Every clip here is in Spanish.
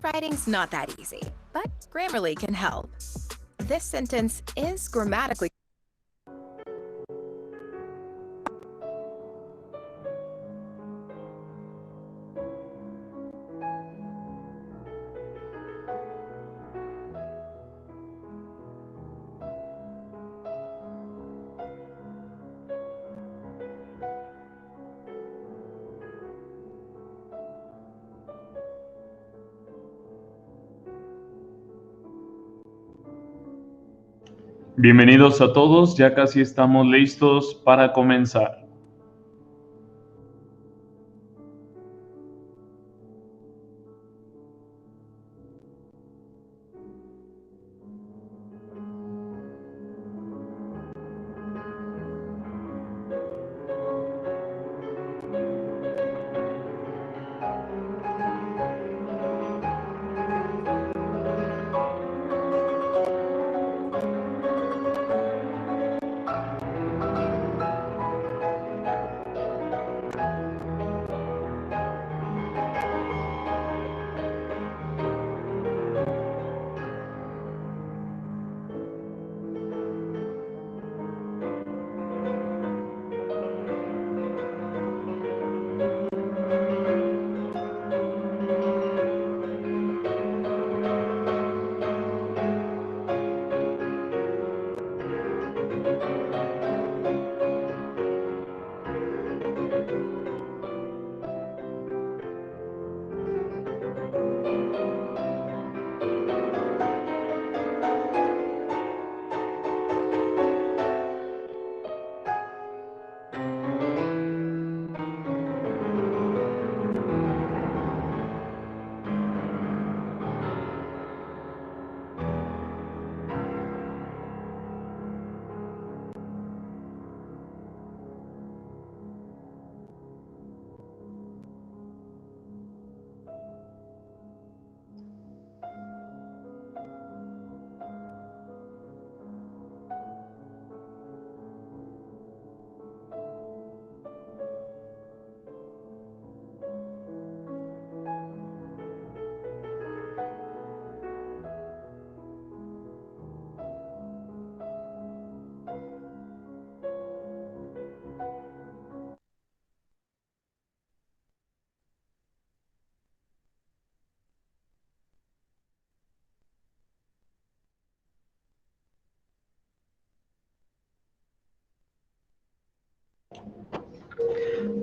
Writing's not that easy, but Grammarly can help. This sentence is grammatically Bienvenidos a todos, ya casi estamos listos para comenzar.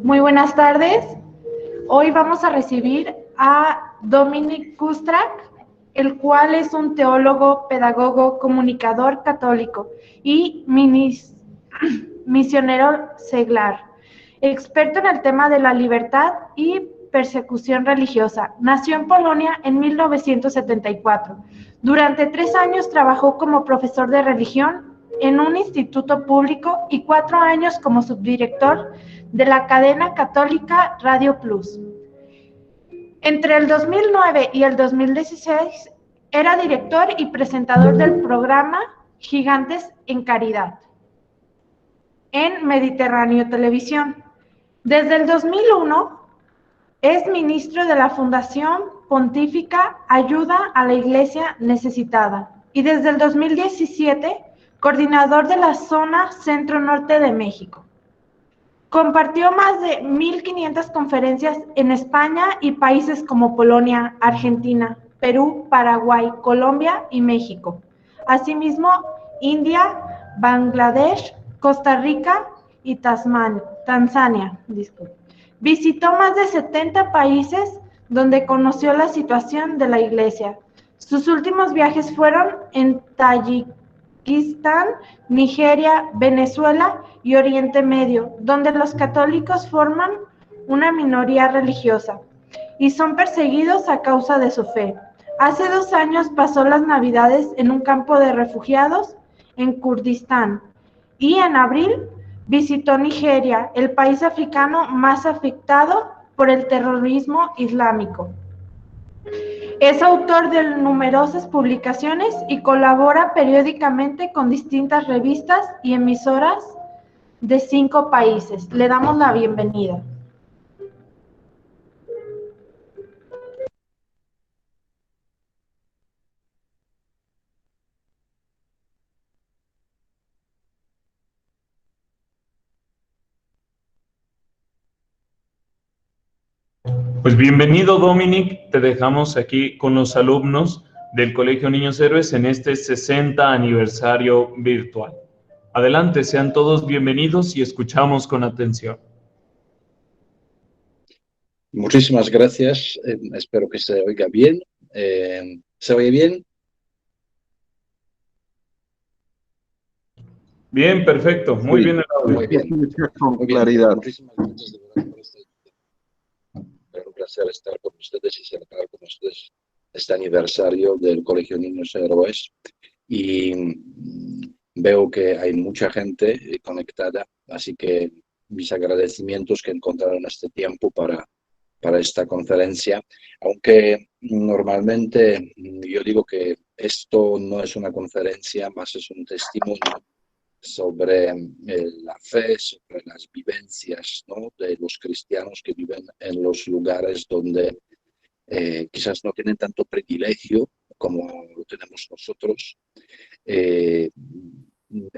Muy buenas tardes. Hoy vamos a recibir a Dominic Kustrak, el cual es un teólogo, pedagogo, comunicador católico y misionero seglar, experto en el tema de la libertad y persecución religiosa. Nació en Polonia en 1974. Durante 3 años trabajó como profesor de religión en un instituto público y 4 años como subdirector de la cadena católica Radio Plus. Entre el 2009 y el 2016 era director y presentador del programa Gigantes en Caridad en Mediterráneo Televisión. Desde el 2001 es ministro de la Fundación Pontífica Ayuda a la Iglesia Necesitada y desde el 2017 coordinador de la zona Centro-Norte de México. Compartió más de 1,500 conferencias en España y países como Polonia, Argentina, Perú, Paraguay, Colombia y México. Asimismo, India, Bangladesh, Costa Rica y Tanzania. Visitó más de 70 países donde conoció la situación de la Iglesia. Sus últimos viajes fueron en Tayikistán, Nigeria, Venezuela y Oriente Medio, donde los católicos forman una minoría religiosa y son perseguidos a causa de su fe. Hace 2 años pasó las Navidades en un campo de refugiados en Kurdistán y en abril visitó Nigeria, el país africano más afectado por el terrorismo islámico. Es autor de numerosas publicaciones y colabora periódicamente con distintas revistas y emisoras de 5 países. Le damos la bienvenida. Pues bienvenido, Dominic. Te dejamos aquí con los alumnos del Colegio Niños Héroes en este 60 aniversario virtual. Adelante, sean todos bienvenidos y escuchamos con atención. Muchísimas gracias. Espero que se oiga bien. ¿Se oye bien? Bien, perfecto. Muy bien el audio. Muy bien. Con Muy bien. claridad. Muchísimas gracias de verdad por esta invitación. Es un placer estar con ustedes y celebrar con ustedes este aniversario del Colegio Niños Héroes. Y veo que hay mucha gente conectada, así que mis agradecimientos que encontraron este tiempo para esta conferencia, aunque normalmente yo digo que esto no es una conferencia, más es un testimonio sobre la fe, sobre las vivencias, ¿no?, de los cristianos que viven en los lugares donde quizás no tienen tanto privilegio como lo tenemos nosotros.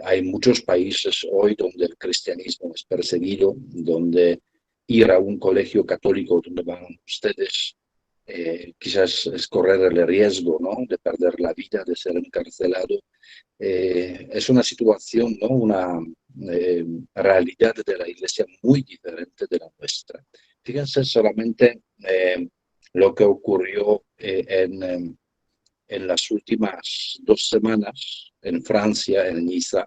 Hay muchos países hoy donde el cristianismo es perseguido, donde ir a un colegio católico donde van ustedes quizás es correr el riesgo, ¿no?, de perder la vida, de ser encarcelado. Es una situación, ¿no?, una realidad de la Iglesia muy diferente de la nuestra. Fíjense solamente lo que ocurrió en las últimas 2 semanas en Francia, en Niza.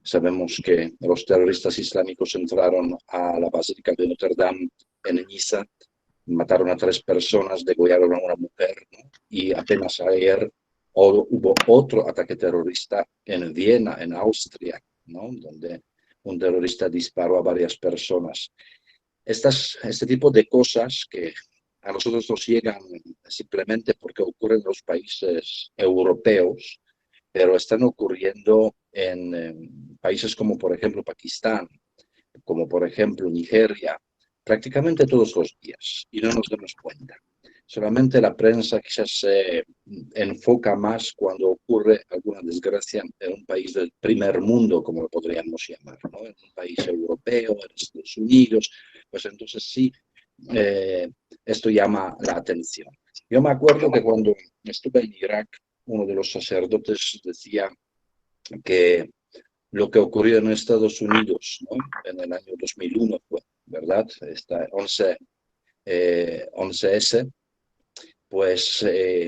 Sabemos que los terroristas islámicos entraron a la Basílica de Notre Dame en Niza, mataron a 3 personas, degollaron a una mujer, ¿no? Y apenas ayer hubo otro ataque terrorista en Viena, en Austria, ¿no?, donde un terrorista disparó a varias personas. Este tipo de cosas que a nosotros nos llegan simplemente porque ocurren en los países europeos, pero están ocurriendo en países como, por ejemplo, Pakistán, como, por ejemplo, Nigeria, prácticamente todos los días, y no nos damos cuenta. Solamente la prensa quizás se enfoca más cuando ocurre alguna desgracia en un país del primer mundo, como lo podríamos llamar, ¿no?, en un país europeo, en Estados Unidos, pues entonces sí, esto llama la atención. Yo me acuerdo que cuando estuve en Irak, uno de los sacerdotes decía que lo que ocurrió en Estados Unidos, ¿no?, en el año 2001, ¿verdad? Esta 11S, pues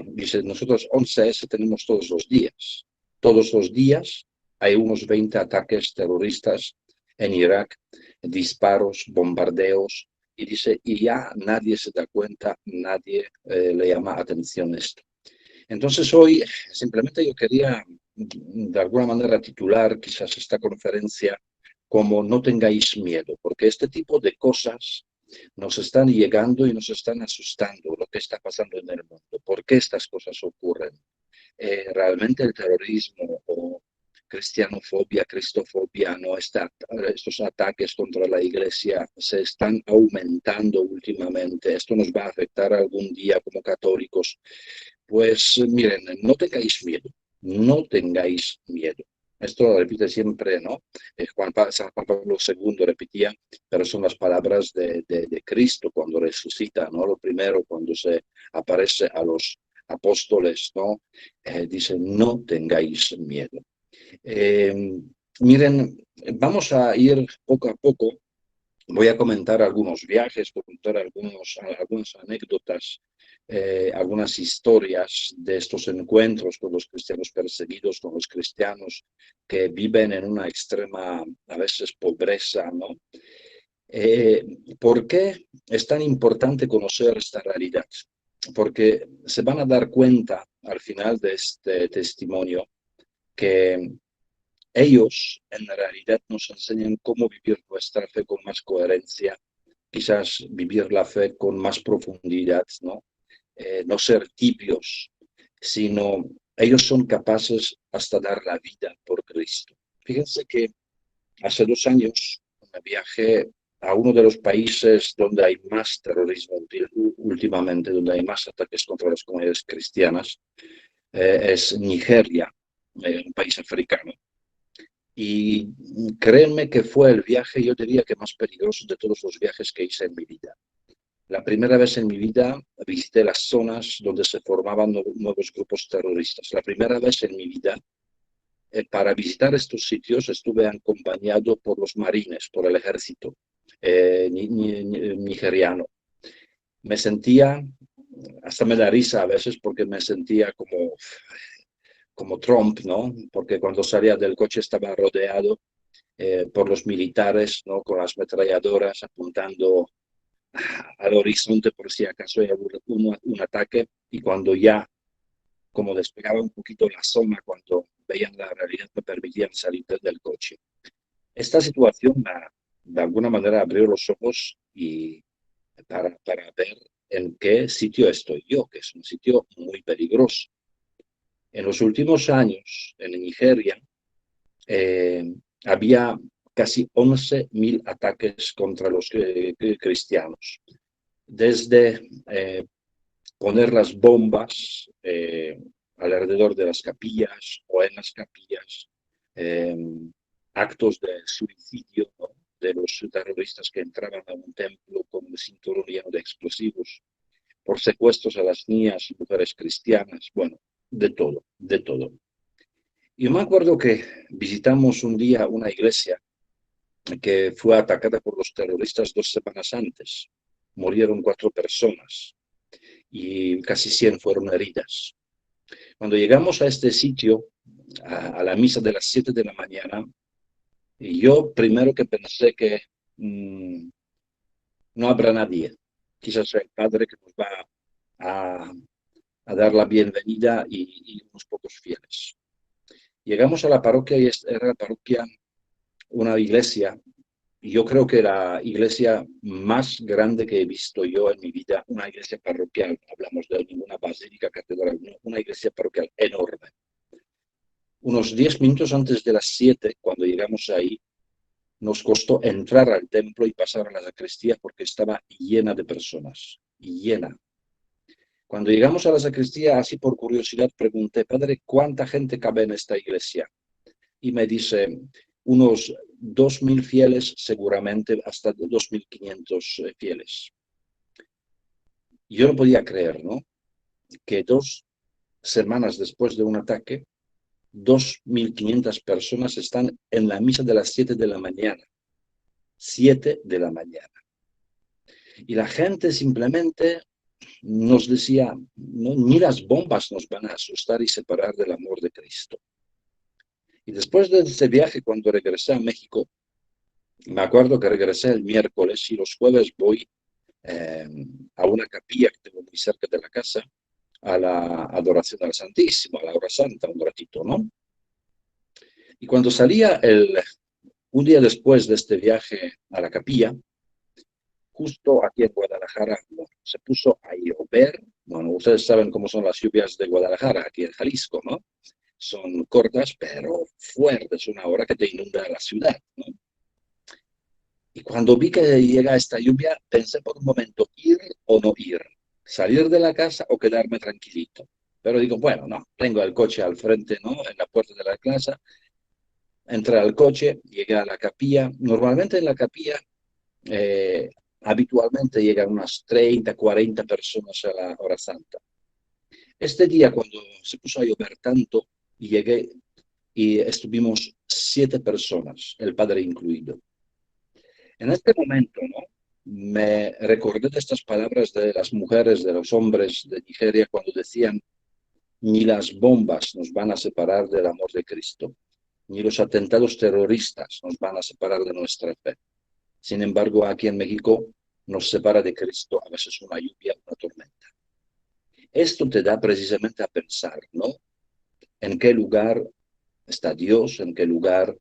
dice, nosotros 11S tenemos todos los días. Todos los días hay unos 20 ataques terroristas en Irak, disparos, bombardeos, y dice, y ya nadie se da cuenta, nadie le llama atención a esto. Entonces hoy simplemente yo quería de alguna manera titular quizás esta conferencia como no tengáis miedo, porque este tipo de cosas nos están llegando y nos están asustando lo que está pasando en el mundo. ¿Por qué estas cosas ocurren? Realmente el terrorismo o cristianofobia, cristofobia, ¿no?, estos ataques contra la Iglesia se están aumentando últimamente. Esto nos va a afectar algún día como católicos. Pues miren, no tengáis miedo, no tengáis miedo. Esto lo repite siempre, ¿no? San Juan Pablo II repetía, pero son las palabras de Cristo cuando resucita, ¿no? Lo primero, cuando se aparece a los apóstoles, ¿no? Dice, no tengáis miedo. Miren, vamos a ir poco a poco. Voy a comentar algunos viajes, voy a contar algunas anécdotas, algunas historias de estos encuentros con los cristianos perseguidos, con los cristianos que viven en una extrema, a veces, pobreza, ¿no? ¿Por qué es tan importante conocer esta realidad? Porque se van a dar cuenta al final de este testimonio que ellos en realidad nos enseñan cómo vivir nuestra fe con más coherencia, quizás vivir la fe con más profundidad, ¿no? No ser tibios, sino ellos son capaces hasta dar la vida por Cristo. Fíjense que hace 2 años viajé a uno de los países donde hay más terrorismo últimamente, donde hay más ataques contra las comunidades cristianas, es Nigeria, un país africano. Y créanme que fue el viaje, yo diría que más peligroso de todos los viajes que hice en mi vida. La primera vez en mi vida visité las zonas donde se formaban nuevos grupos terroristas. La primera vez en mi vida, para visitar estos sitios, estuve acompañado por los marines, por el ejército nigeriano. Me sentía, hasta me da risa a veces porque me sentía como Trump, ¿no? Porque cuando salía del coche estaba rodeado por los militares, ¿no? Con las ametralladoras apuntando al horizonte por si acaso hay un ataque, y cuando ya como despegaba un poquito la zona, cuando veían la realidad, me permitían salir del coche. Esta situación de alguna manera abrió los ojos y para ver en qué sitio estoy yo, que es un sitio muy peligroso. En los últimos años, en Nigeria, había casi 11.000 ataques contra los cristianos. Desde poner las bombas alrededor de las capillas o en las capillas, actos de suicidio, ¿no? De los terroristas que entraban a un templo con un cinturón lleno de explosivos, por secuestros a las niñas y mujeres cristianas, bueno, de todo, de todo. Yo me acuerdo que visitamos un día una iglesia que fue atacada por los terroristas 2 semanas antes. Murieron 4 personas y casi 100 fueron heridas. Cuando llegamos a este sitio, a la misa de las 7 de la mañana, yo primero que pensé que no habrá nadie. Quizás sea el padre que nos va a dar la bienvenida y unos pocos fieles. Llegamos a la parroquia y era la parroquia, una iglesia, y yo creo que la iglesia más grande que he visto yo en mi vida, una iglesia parroquial, no hablamos de ninguna basílica, catedral, una iglesia parroquial enorme. Unos 10 minutos antes de las 7, cuando llegamos ahí, nos costó entrar al templo y pasar a la sacristía porque estaba llena de personas, llena. Cuando llegamos a la sacristía, así por curiosidad, pregunté, padre, ¿cuánta gente cabe en esta iglesia? Y me dice, unos 2.000 fieles, seguramente hasta 2.500 fieles. Yo no podía creer, ¿no? Que 2 semanas después de un ataque, 2.500 personas están en la misa de las 7 de la mañana. 7 de la mañana. Y la gente simplemente nos decía, no, ni las bombas nos van a asustar y separar del amor de Cristo. Y después de este viaje, cuando regresé a México, me acuerdo que regresé el miércoles y los jueves voy a una capilla que tengo muy cerca de la casa, a la adoración al Santísimo, a la hora santa, un ratito, ¿no? Y cuando salía un día después de este viaje a la capilla, justo aquí en Guadalajara, se puso a llover. Bueno, ustedes saben cómo son las lluvias de Guadalajara, aquí en Jalisco, ¿no? Son cortas, pero fuertes, una hora que te inunda la ciudad, ¿no? Y cuando vi que llega esta lluvia, pensé por un momento, ir o no ir, salir de la casa o quedarme tranquilito. Pero digo, bueno, no, tengo el coche al frente, ¿no? En la puerta de la casa, entré al coche, llegué a la capilla. Normalmente en la capilla, habitualmente llegan unas 30, 40 personas a la hora santa. Este día, cuando se puso a llover tanto, llegué y estuvimos 7 personas, el padre incluido. En este momento, ¿no? Me recordé de estas palabras de las mujeres, de los hombres de Nigeria, cuando decían, ni las bombas nos van a separar del amor de Cristo, ni los atentados terroristas nos van a separar de nuestra fe. Sin embargo, aquí en México nos separa de Cristo a veces una lluvia, una tormenta. Esto te da precisamente a pensar, ¿no? ¿En qué lugar está Dios? ¿En qué lugar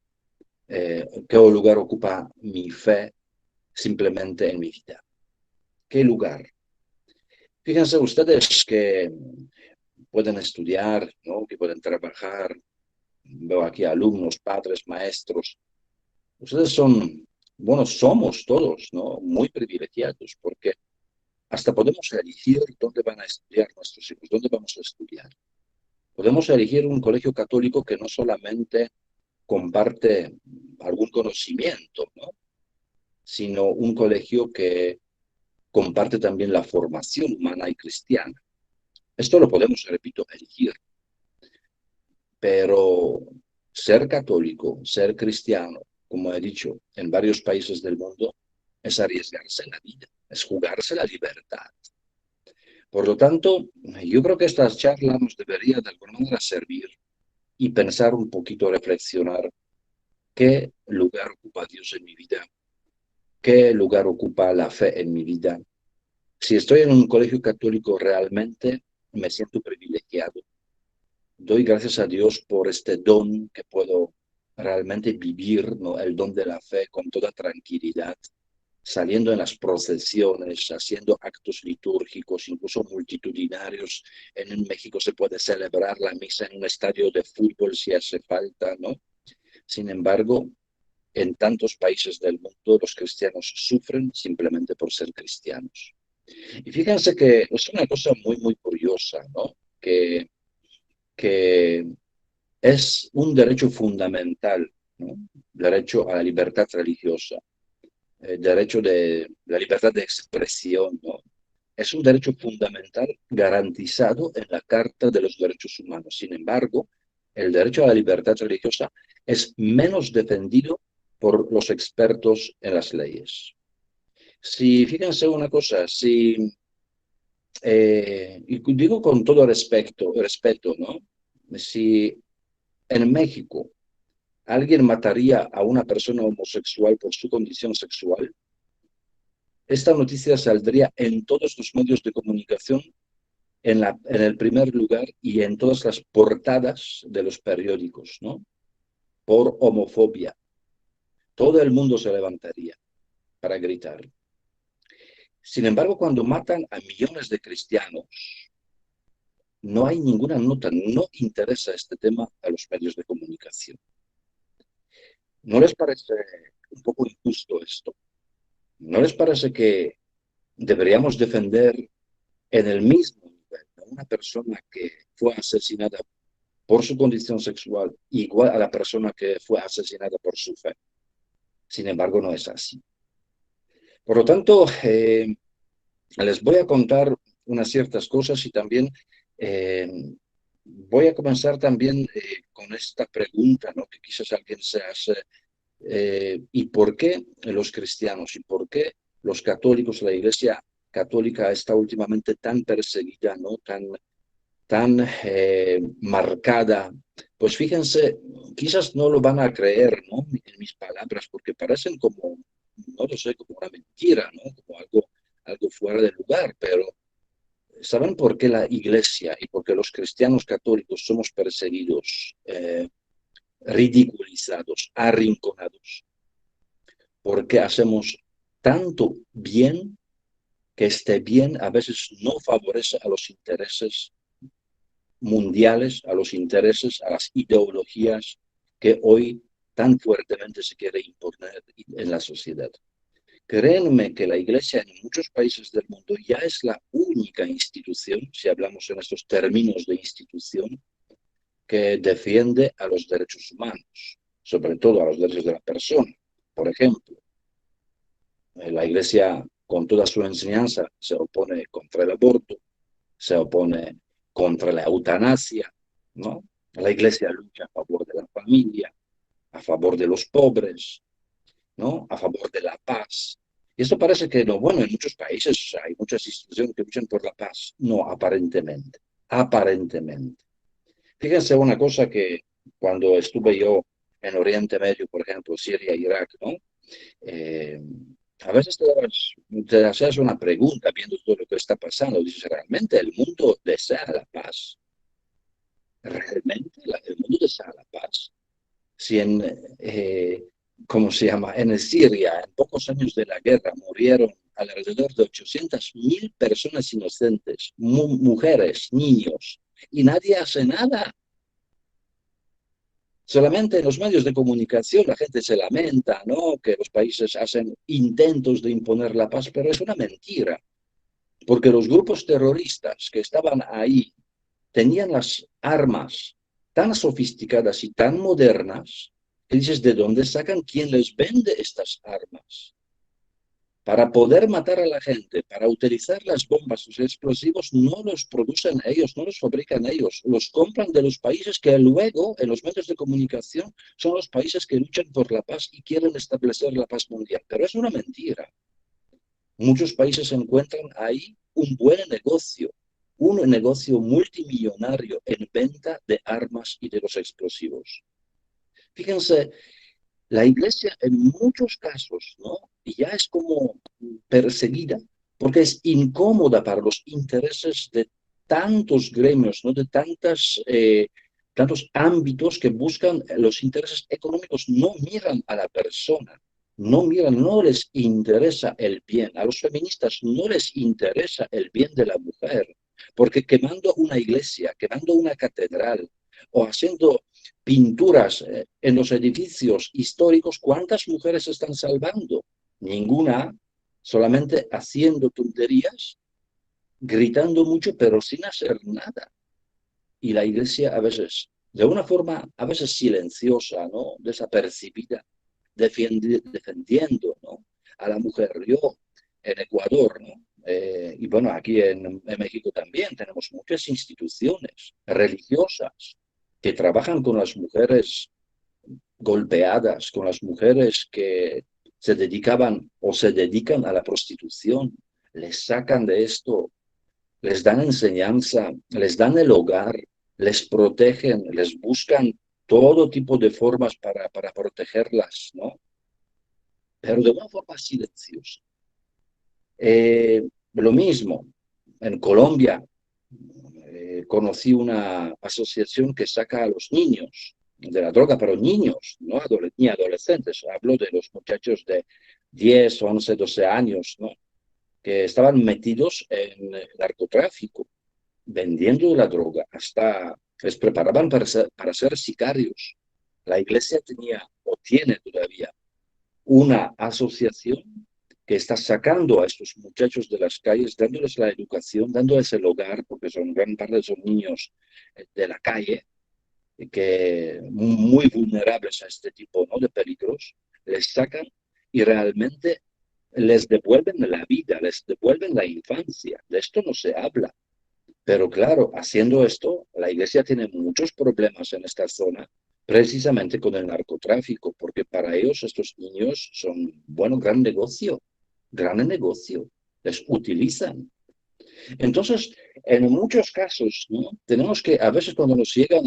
ocupa mi fe simplemente en mi vida? ¿Qué lugar? Fíjense ustedes que pueden estudiar, ¿no? Que pueden trabajar. Veo aquí alumnos, padres, maestros. Ustedes son, bueno, somos todos, ¿no? Muy privilegiados porque hasta podemos elegir dónde van a estudiar nuestros hijos, dónde vamos a estudiar. Podemos elegir un colegio católico que no solamente comparte algún conocimiento, ¿no? Sino un colegio que comparte también la formación humana y cristiana. Esto lo podemos, repito, elegir, pero ser católico, ser cristiano, como he dicho, en varios países del mundo, es arriesgarse la vida, es jugarse la libertad. Por lo tanto, yo creo que esta charla nos debería de alguna manera servir y pensar un poquito, reflexionar qué lugar ocupa Dios en mi vida, qué lugar ocupa la fe en mi vida. Si estoy en un colegio católico realmente me siento privilegiado. Doy gracias a Dios por este don que puedo realmente vivir, ¿no? El don de la fe con toda tranquilidad, saliendo en las procesiones, haciendo actos litúrgicos, incluso multitudinarios. En México se puede celebrar la misa en un estadio de fútbol si hace falta, ¿no? Sin embargo, en tantos países del mundo los cristianos sufren simplemente por ser cristianos. Y fíjense que es una cosa muy, muy curiosa, ¿no? Que es un derecho fundamental, ¿no? Derecho a la libertad religiosa, derecho de la libertad de expresión, ¿no? Es un derecho fundamental garantizado en la Carta de los Derechos Humanos. Sin embargo, el derecho a la libertad religiosa es menos defendido por los expertos en las leyes. Si, fíjense una cosa, y digo con todo respeto, ¿no? Si en México alguien mataría a una persona homosexual por su condición sexual, esta noticia saldría en todos los medios de comunicación, en el primer lugar y en todas las portadas de los periódicos, ¿no? Por homofobia. Todo el mundo se levantaría para gritar. Sin embargo, cuando matan a millones de cristianos, no hay ninguna nota, no interesa este tema a los medios de comunicación. ¿No les parece un poco injusto esto? ¿No les parece que deberíamos defender en el mismo nivel a una persona que fue asesinada por su condición sexual igual a la persona que fue asesinada por su fe? Sin embargo, no es así. Por lo tanto, les voy a contar unas ciertas cosas y también voy a comenzar también con esta pregunta, ¿no? Que quizás alguien se hace. ¿Y por qué los cristianos y por qué los católicos, la Iglesia católica está últimamente tan perseguida, ¿no? tan marcada? Pues fíjense, quizás no lo van a creer, ¿no? En mis palabras, porque parecen como, no lo sé, como una mentira, ¿no? Como algo fuera de lugar, pero ¿saben por qué la Iglesia y por qué los cristianos católicos somos perseguidos, ridiculizados, arrinconados? Porque hacemos tanto bien que este bien a veces no favorece a los intereses mundiales, a los intereses, a las ideologías que hoy tan fuertemente se quiere imponer en la sociedad. Créanme que la Iglesia en muchos países del mundo ya es la única institución, si hablamos en estos términos de institución, que defiende a los derechos humanos, sobre todo a los derechos de la persona. Por ejemplo, la Iglesia, con toda su enseñanza, se opone contra el aborto, se opone contra la eutanasia, ¿no? La Iglesia lucha a favor de la familia, a favor de los pobres, ¿no? A favor de la paz. Y esto parece que no, bueno, en muchos países hay muchas instituciones que luchan por la paz. No, aparentemente. Aparentemente. Fíjense una cosa que cuando estuve yo en Oriente Medio, por ejemplo, Siria, Irak, ¿no? A veces te haces una pregunta viendo todo lo que está pasando. Dices, ¿realmente el mundo desea la paz? ¿Realmente el mundo desea la paz? Si ¿cómo se llama? En Siria, en pocos años de la guerra, murieron alrededor de 800.000 personas inocentes, mujeres, niños, y nadie hace nada. Solamente en los medios de comunicación la gente se lamenta, ¿no? Que los países hacen intentos de imponer la paz, pero es una mentira, porque los grupos terroristas que estaban ahí tenían las armas tan sofisticadas y tan modernas que dices, ¿de dónde sacan? ¿Quién les vende estas armas? Para poder matar a la gente, para utilizar las bombas, los explosivos, no los producen ellos, no los fabrican ellos, los compran de los países que luego, en los medios de comunicación, son los países que luchan por la paz y quieren establecer la paz mundial. Pero es una mentira. Muchos países encuentran ahí un negocio multimillonario en venta de armas y de los explosivos. Fíjense, la iglesia en muchos casos, ¿no? Ya es como perseguida, porque es incómoda para los intereses de tantos gremios, ¿no? De tantos ámbitos que buscan los intereses económicos, no miran a la persona, no miran, no les interesa el bien. A los feministas no les interesa el bien de la mujer, porque quemando una iglesia, quemando una catedral o haciendo pinturas en los edificios históricos, ¿cuántas mujeres están salvando? Ninguna, solamente haciendo tonterías, gritando mucho, pero sin hacer nada. Y la iglesia a veces, de una forma a veces silenciosa, ¿no? Desapercibida, defendiendo, ¿no? A la mujer. Yo en Ecuador, ¿no? Y bueno, aquí en México también tenemos muchas instituciones religiosas que trabajan con las mujeres golpeadas, con las mujeres que se dedicaban o se dedican a la prostitución. Les sacan de esto, les dan enseñanza, les dan el hogar, les protegen, les buscan todo tipo de formas para protegerlas, ¿no? Pero de una forma silenciosa. Lo mismo, en Colombia conocí una asociación que saca a los niños de la droga, pero niños, no ni adolescentes. Hablo de los muchachos de 10, 11, 12 años, ¿no? Que estaban metidos en el narcotráfico, vendiendo la droga, hasta les preparaban para ser sicarios. La iglesia tenía o tiene todavía una asociación que está sacando a estos muchachos de las calles, dándoles la educación, dándoles el hogar, porque son gran parte son niños de la calle, que muy vulnerables a este tipo, ¿no? De peligros, les sacan y realmente les devuelven la vida, les devuelven la infancia. De esto no se habla. Pero claro, haciendo esto, la iglesia tiene muchos problemas en esta zona, precisamente con el narcotráfico, porque para ellos estos niños son, bueno, gran negocio, les utilizan. Entonces, en muchos casos, ¿no? Tenemos que, a veces cuando nos llegan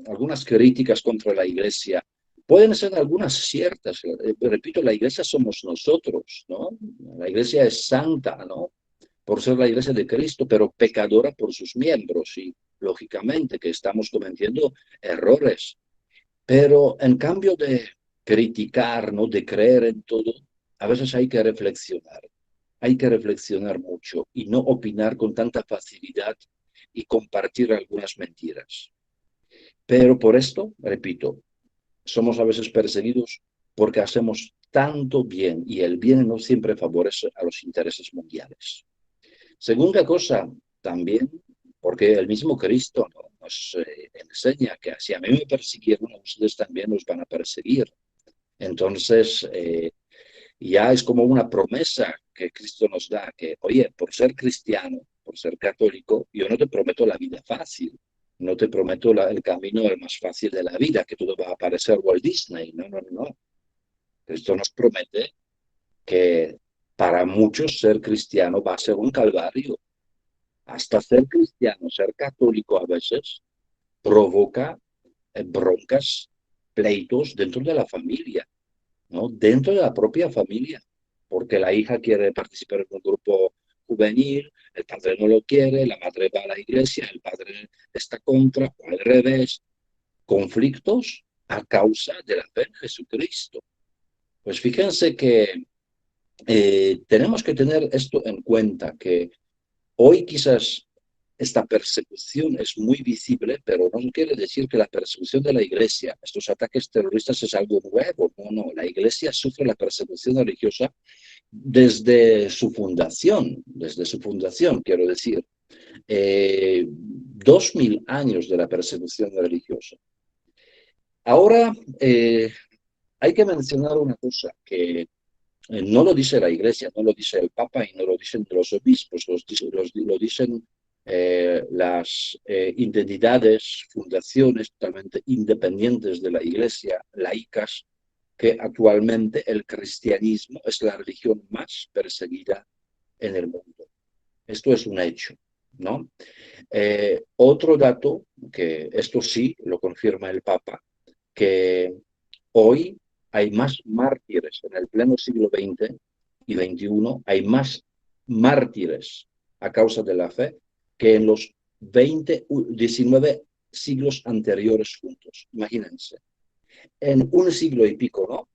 algunas críticas contra la iglesia, pueden ser algunas ciertas. Repito, la iglesia somos nosotros, ¿no? La iglesia es santa, ¿no? Por ser la iglesia de Cristo, pero pecadora por sus miembros y lógicamente que estamos cometiendo errores. Pero en cambio de criticar, ¿no? De creer en todo, a veces hay que reflexionar. Hay que reflexionar mucho y no opinar con tanta facilidad y compartir algunas mentiras. Pero por esto, repito, somos a veces perseguidos porque hacemos tanto bien y el bien no siempre favorece a los intereses mundiales. Segunda cosa, también, porque el mismo Cristo, ¿no? Nos enseña que si a mí me persiguieron, a ustedes también los van a perseguir. Entonces, ya es como una promesa que Cristo nos da, que, oye, por ser cristiano, por ser católico, yo no te prometo la vida fácil, no te prometo el camino el más fácil de la vida, que todo va a parecer Walt Disney, no, no, no. Cristo nos promete que para muchos ser cristiano va a ser un calvario. Hasta ser cristiano, ser católico a veces provoca broncas, pleitos dentro de la familia, ¿no? Dentro de la propia familia, porque la hija quiere participar en un grupo juvenil, el padre no lo quiere, la madre va a la iglesia, el padre está contra, o al revés. Conflictos a causa de la fe en Jesucristo. Pues fíjense que tenemos que tener esto en cuenta, que hoy quizás esta persecución es muy visible, pero no quiere decir que la persecución de la iglesia, estos ataques terroristas es algo nuevo. No, no, la iglesia sufre la persecución religiosa desde su fundación, quiero decir. 2000 años de la persecución religiosa. Ahora, hay que mencionar una cosa, que No lo dice la Iglesia, no lo dice el Papa y no lo dicen los obispos, lo dicen las identidades, fundaciones totalmente independientes de la Iglesia, laicas, que actualmente el cristianismo es la religión más perseguida en el mundo. Esto es un hecho, ¿no? Otro dato, que esto sí lo confirma el Papa, que hoy hay más mártires en el pleno siglo XX y XXI, hay más mártires a causa de la fe que en los 19 siglos anteriores juntos. Imagínense. En un siglo y pico, ¿no?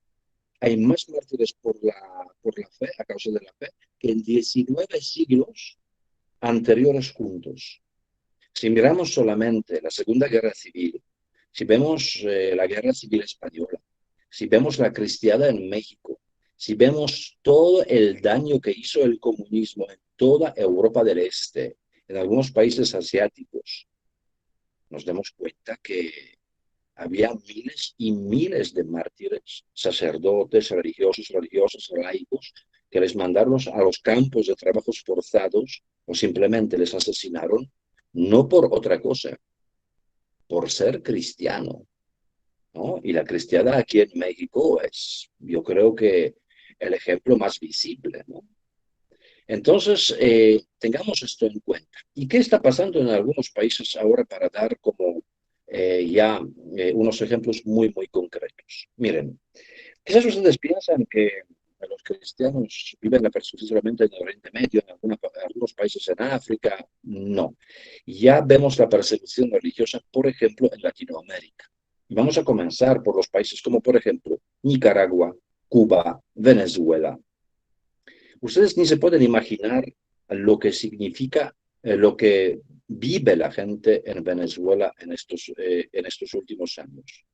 Hay más mártires por la fe, a causa de la fe, que en 19 siglos anteriores juntos. Si miramos solamente la Segunda Guerra Civil, si vemos la Guerra Civil Española, si vemos la cristiada en México, si vemos todo el daño que hizo el comunismo en toda Europa del Este, en algunos países asiáticos, nos damos cuenta que había miles y miles de mártires, sacerdotes, religiosos, laicos, que les mandaron a los campos de trabajos forzados o simplemente les asesinaron, no por otra cosa, por ser cristiano, ¿no? Y la cristiada aquí en México es, yo creo que el ejemplo más visible, ¿no? Entonces, tengamos esto en cuenta. ¿Y qué está pasando en algunos países ahora para dar como unos ejemplos muy, muy concretos? Miren, quizás ustedes piensan que los cristianos viven la persecución solamente en el Oriente Medio, en algunos países en África. No. Ya vemos la persecución religiosa, por ejemplo, en Latinoamérica. Y vamos a comenzar por los países como, por ejemplo, Nicaragua, Cuba, Venezuela. Ustedes ni se pueden imaginar lo que significa, lo que vive la gente en Venezuela en estos últimos años.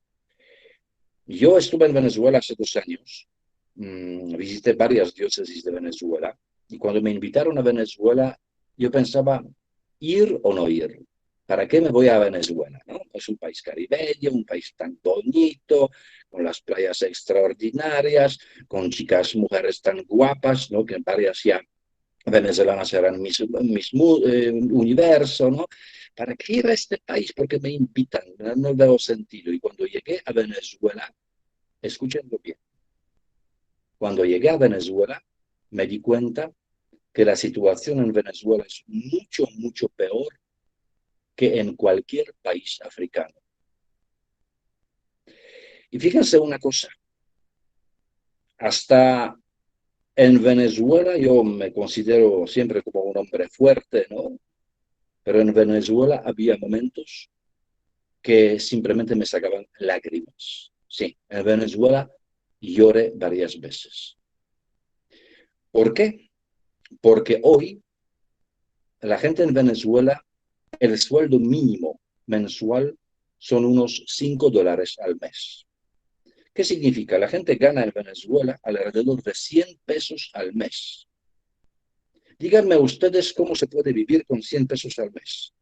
Yo estuve en Venezuela hace 2 años, visité varias diócesis de Venezuela, y cuando me invitaron a Venezuela, yo pensaba, ¿ir o no ir? ¿Para qué me voy a Venezuela? ¿No? Es un país caribeño, un país tan bonito, con las playas extraordinarias, con chicas, mujeres tan guapas, ¿no? Que varias ya venezolanas eran mis universo, ¿no? ¿Para qué ir a este país? Porque me invitan, no veo sentido. Y cuando llegué a Venezuela, escúchenlo bien, cuando llegué a Venezuela, me di cuenta que la situación en Venezuela es mucho, mucho peor que en cualquier país africano. Y fíjense una cosa, hasta en Venezuela yo me considero siempre como un hombre fuerte, ¿no? Pero en Venezuela había momentos que simplemente me sacaban lágrimas. Sí, en Venezuela lloré varias veces. ¿Por qué? Porque hoy la gente en Venezuela, el sueldo mínimo mensual son unos $5 al mes. ¿Qué significa? La gente gana en Venezuela alrededor de 100 pesos al mes. Díganme ustedes cómo se puede vivir con 100 pesos al mes.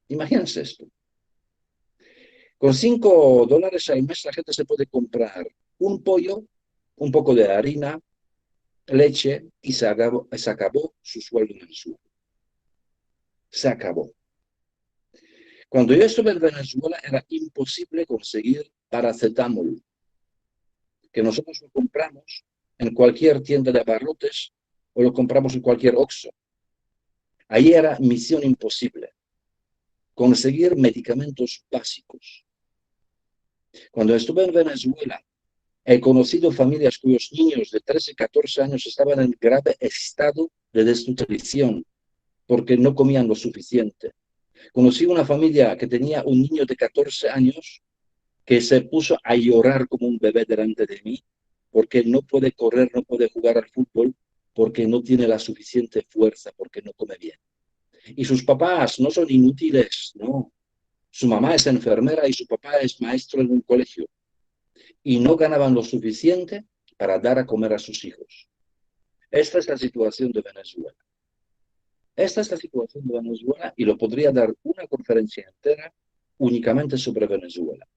Imagínense esto. Con $5 al mes la gente se puede comprar un pollo, un poco de harina, leche y se acabó su sueldo mensual. Se acabó. Cuando yo estuve en Venezuela era imposible conseguir paracetamol, que nosotros lo compramos en cualquier tienda de abarrotes o lo compramos en cualquier Oxxo. Ahí era misión imposible conseguir medicamentos básicos. Cuando estuve en Venezuela, he conocido familias cuyos niños de 13, 14 años estaban en grave estado de desnutrición porque no comían lo suficiente. Conocí una familia que tenía un niño de 14 años que se puso a llorar como un bebé delante de mí porque no puede correr, no puede jugar al fútbol, porque no tiene la suficiente fuerza, porque no come bien. Y sus papás no son inútiles, no. Su mamá es enfermera y su papá es maestro en un colegio. Y no ganaban lo suficiente para dar a comer a sus hijos. Esta es la situación de Venezuela. Esta es la situación de Venezuela y lo podría dar una conferencia entera únicamente sobre Venezuela.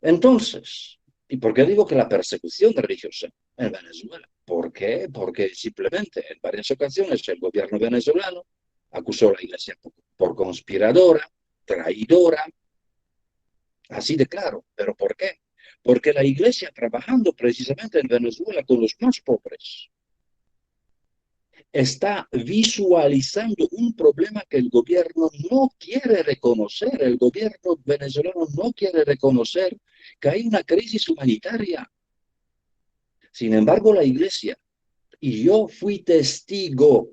Entonces, ¿Y por qué digo que la persecución religiosa en Venezuela? ¿Por qué? Porque simplemente en varias ocasiones el gobierno venezolano acusó a la iglesia por conspiradora, traidora, así de claro. ¿Pero por qué? Porque la iglesia trabajando precisamente en Venezuela con los más pobres está visualizando un problema que el gobierno no quiere reconocer. El gobierno venezolano no quiere reconocer que hay una crisis humanitaria. Sin embargo, la iglesia, y yo fui testigo,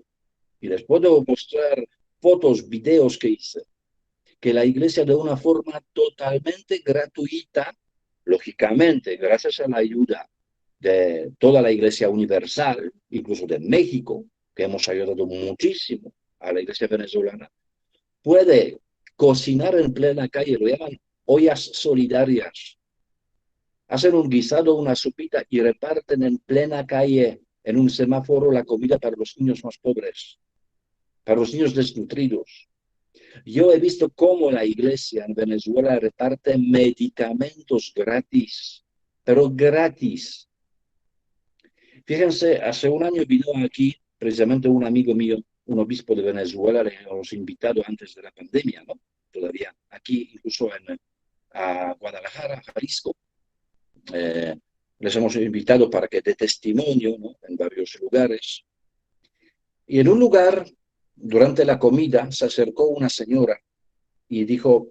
y les puedo mostrar fotos, videos que hice, que la iglesia de una forma totalmente gratuita, lógicamente, gracias a la ayuda de toda la iglesia universal, incluso de México, que hemos ayudado muchísimo a la iglesia venezolana, puede cocinar en plena calle, lo llaman ollas solidarias. Hacen un guisado, una sopita y reparten en plena calle, en un semáforo, la comida para los niños más pobres, para los niños desnutridos. Yo he visto cómo la iglesia en Venezuela reparte medicamentos gratis, pero gratis. Fíjense, hace un año vino aquí precisamente un amigo mío, un obispo de Venezuela, le hemos invitado antes de la pandemia, ¿no? Todavía aquí, incluso a Guadalajara, Jalisco. Les hemos invitado para que dé testimonio, ¿no? En varios lugares. Y en un lugar, durante la comida, se acercó una señora y dijo: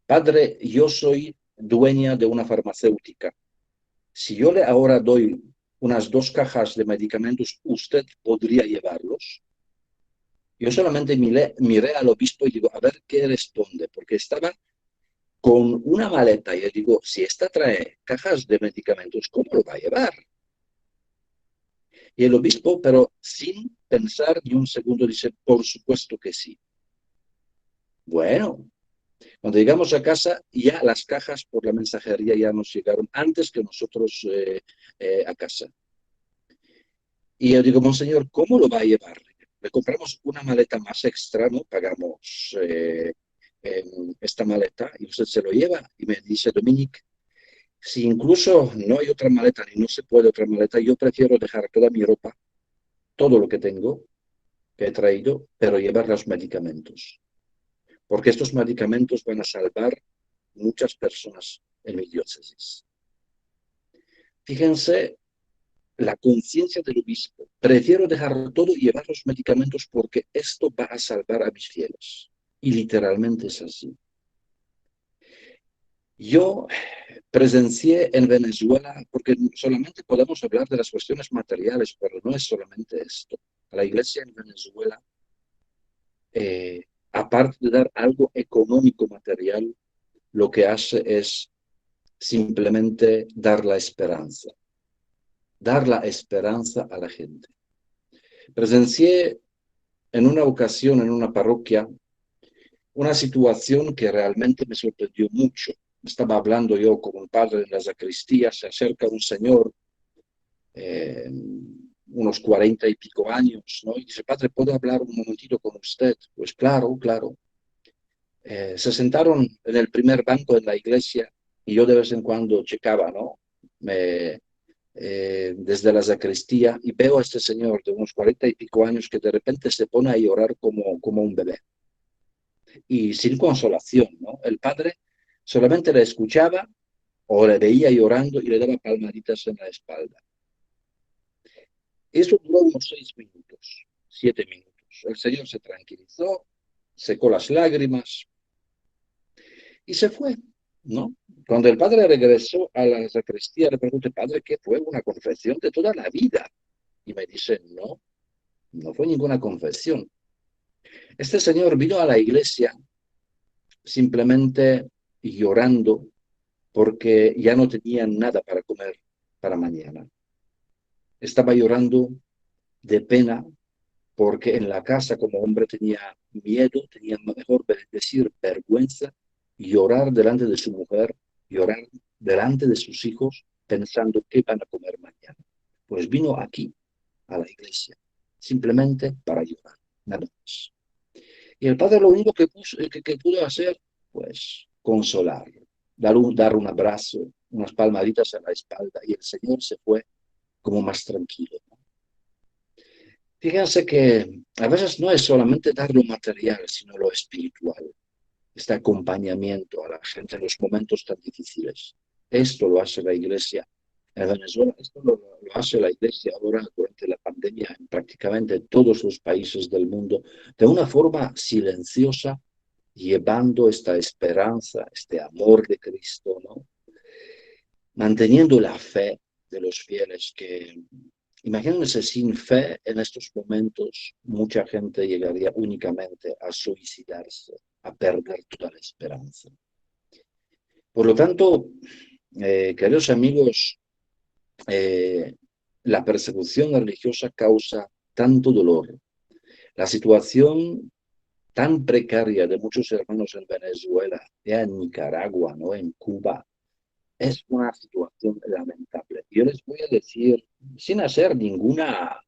padre, yo soy dueña de una farmacéutica. Si yo le ahora doy unas 2 cajas de medicamentos, ¿usted podría llevarlos? Yo solamente miré al obispo y digo, a ver qué responde, porque estaba con una maleta y le digo, si esta trae cajas de medicamentos, ¿cómo lo va a llevar? Y el obispo, pero sin pensar ni un segundo, dice, por supuesto que sí. Bueno, cuando llegamos a casa, ya las cajas por la mensajería ya nos llegaron antes que nosotros a casa. Y yo digo, monseñor, ¿cómo lo va a llevar? Le compramos una maleta más extra, ¿no? Pagamos esta maleta y usted se lo lleva. Y me dice, Dominic, si incluso no hay otra maleta ni no se puede otra maleta, yo prefiero dejar toda mi ropa, todo lo que tengo, que he traído, pero llevar los medicamentos. Porque estos medicamentos van a salvar muchas personas en mi diócesis. Fíjense la conciencia del obispo. Prefiero dejar todo y llevar los medicamentos porque esto va a salvar a mis fieles. Y literalmente es así. Yo presencié en Venezuela, porque solamente podemos hablar de las cuestiones materiales, pero no es solamente esto. La iglesia en Venezuela, aparte de dar algo económico material, lo que hace es simplemente dar la esperanza a la gente. Presencié en una ocasión en una parroquia una situación que realmente me sorprendió mucho. Estaba hablando yo con un padre en la sacristía, se acerca un señor, unos 40 y pico años, ¿no? Y dice, padre, ¿puedo hablar un momentito con usted? Pues claro, claro. Se sentaron en el primer banco en la iglesia y yo de vez en cuando checaba, ¿no? Desde la sacristía y veo a este señor de unos 40 y pico años que de repente se pone a llorar como un bebé y sin consolación, ¿no? El padre solamente le escuchaba o le veía llorando y le daba palmaditas en la espalda. Eso duró unos 6 minutos, 7 minutos. El señor se tranquilizó, secó las lágrimas y se fue, ¿no? Cuando el padre regresó a la sacristía, le pregunté, padre, ¿qué fue? Una confesión de toda la vida. Y me dice, no, no fue ninguna confesión. Este señor vino a la iglesia simplemente llorando porque ya no tenía nada para comer para mañana. Estaba llorando de pena porque en la casa como hombre tenía miedo, tenía mejor decir vergüenza, llorar delante de su mujer, llorar delante de sus hijos, pensando qué van a comer mañana. Pues vino aquí, a la iglesia, simplemente para llorar, nada más. Y el padre lo único que pudo hacer, pues, consolarlo, dar un abrazo, unas palmaditas en la espalda y el Señor se fue como más tranquilo, ¿no? Fíjense que a veces no es solamente dar lo material, sino lo espiritual, este acompañamiento a la gente en los momentos tan difíciles. Esto lo hace la Iglesia en Venezuela, esto lo hace la Iglesia ahora durante la pandemia en prácticamente todos los países del mundo, de una forma silenciosa, llevando esta esperanza, este amor de Cristo, ¿no? Manteniendo la fe de los fieles que, imagínense, sin fe en estos momentos, mucha gente llegaría únicamente a suicidarse, a perder toda la esperanza. Por lo tanto, queridos amigos, la persecución religiosa causa tanto dolor. La situación tan precaria de muchos hermanos en Venezuela, ya en Nicaragua, ¿no? En Cuba, es una situación lamentable. Yo les voy a decir, sin hacer ninguna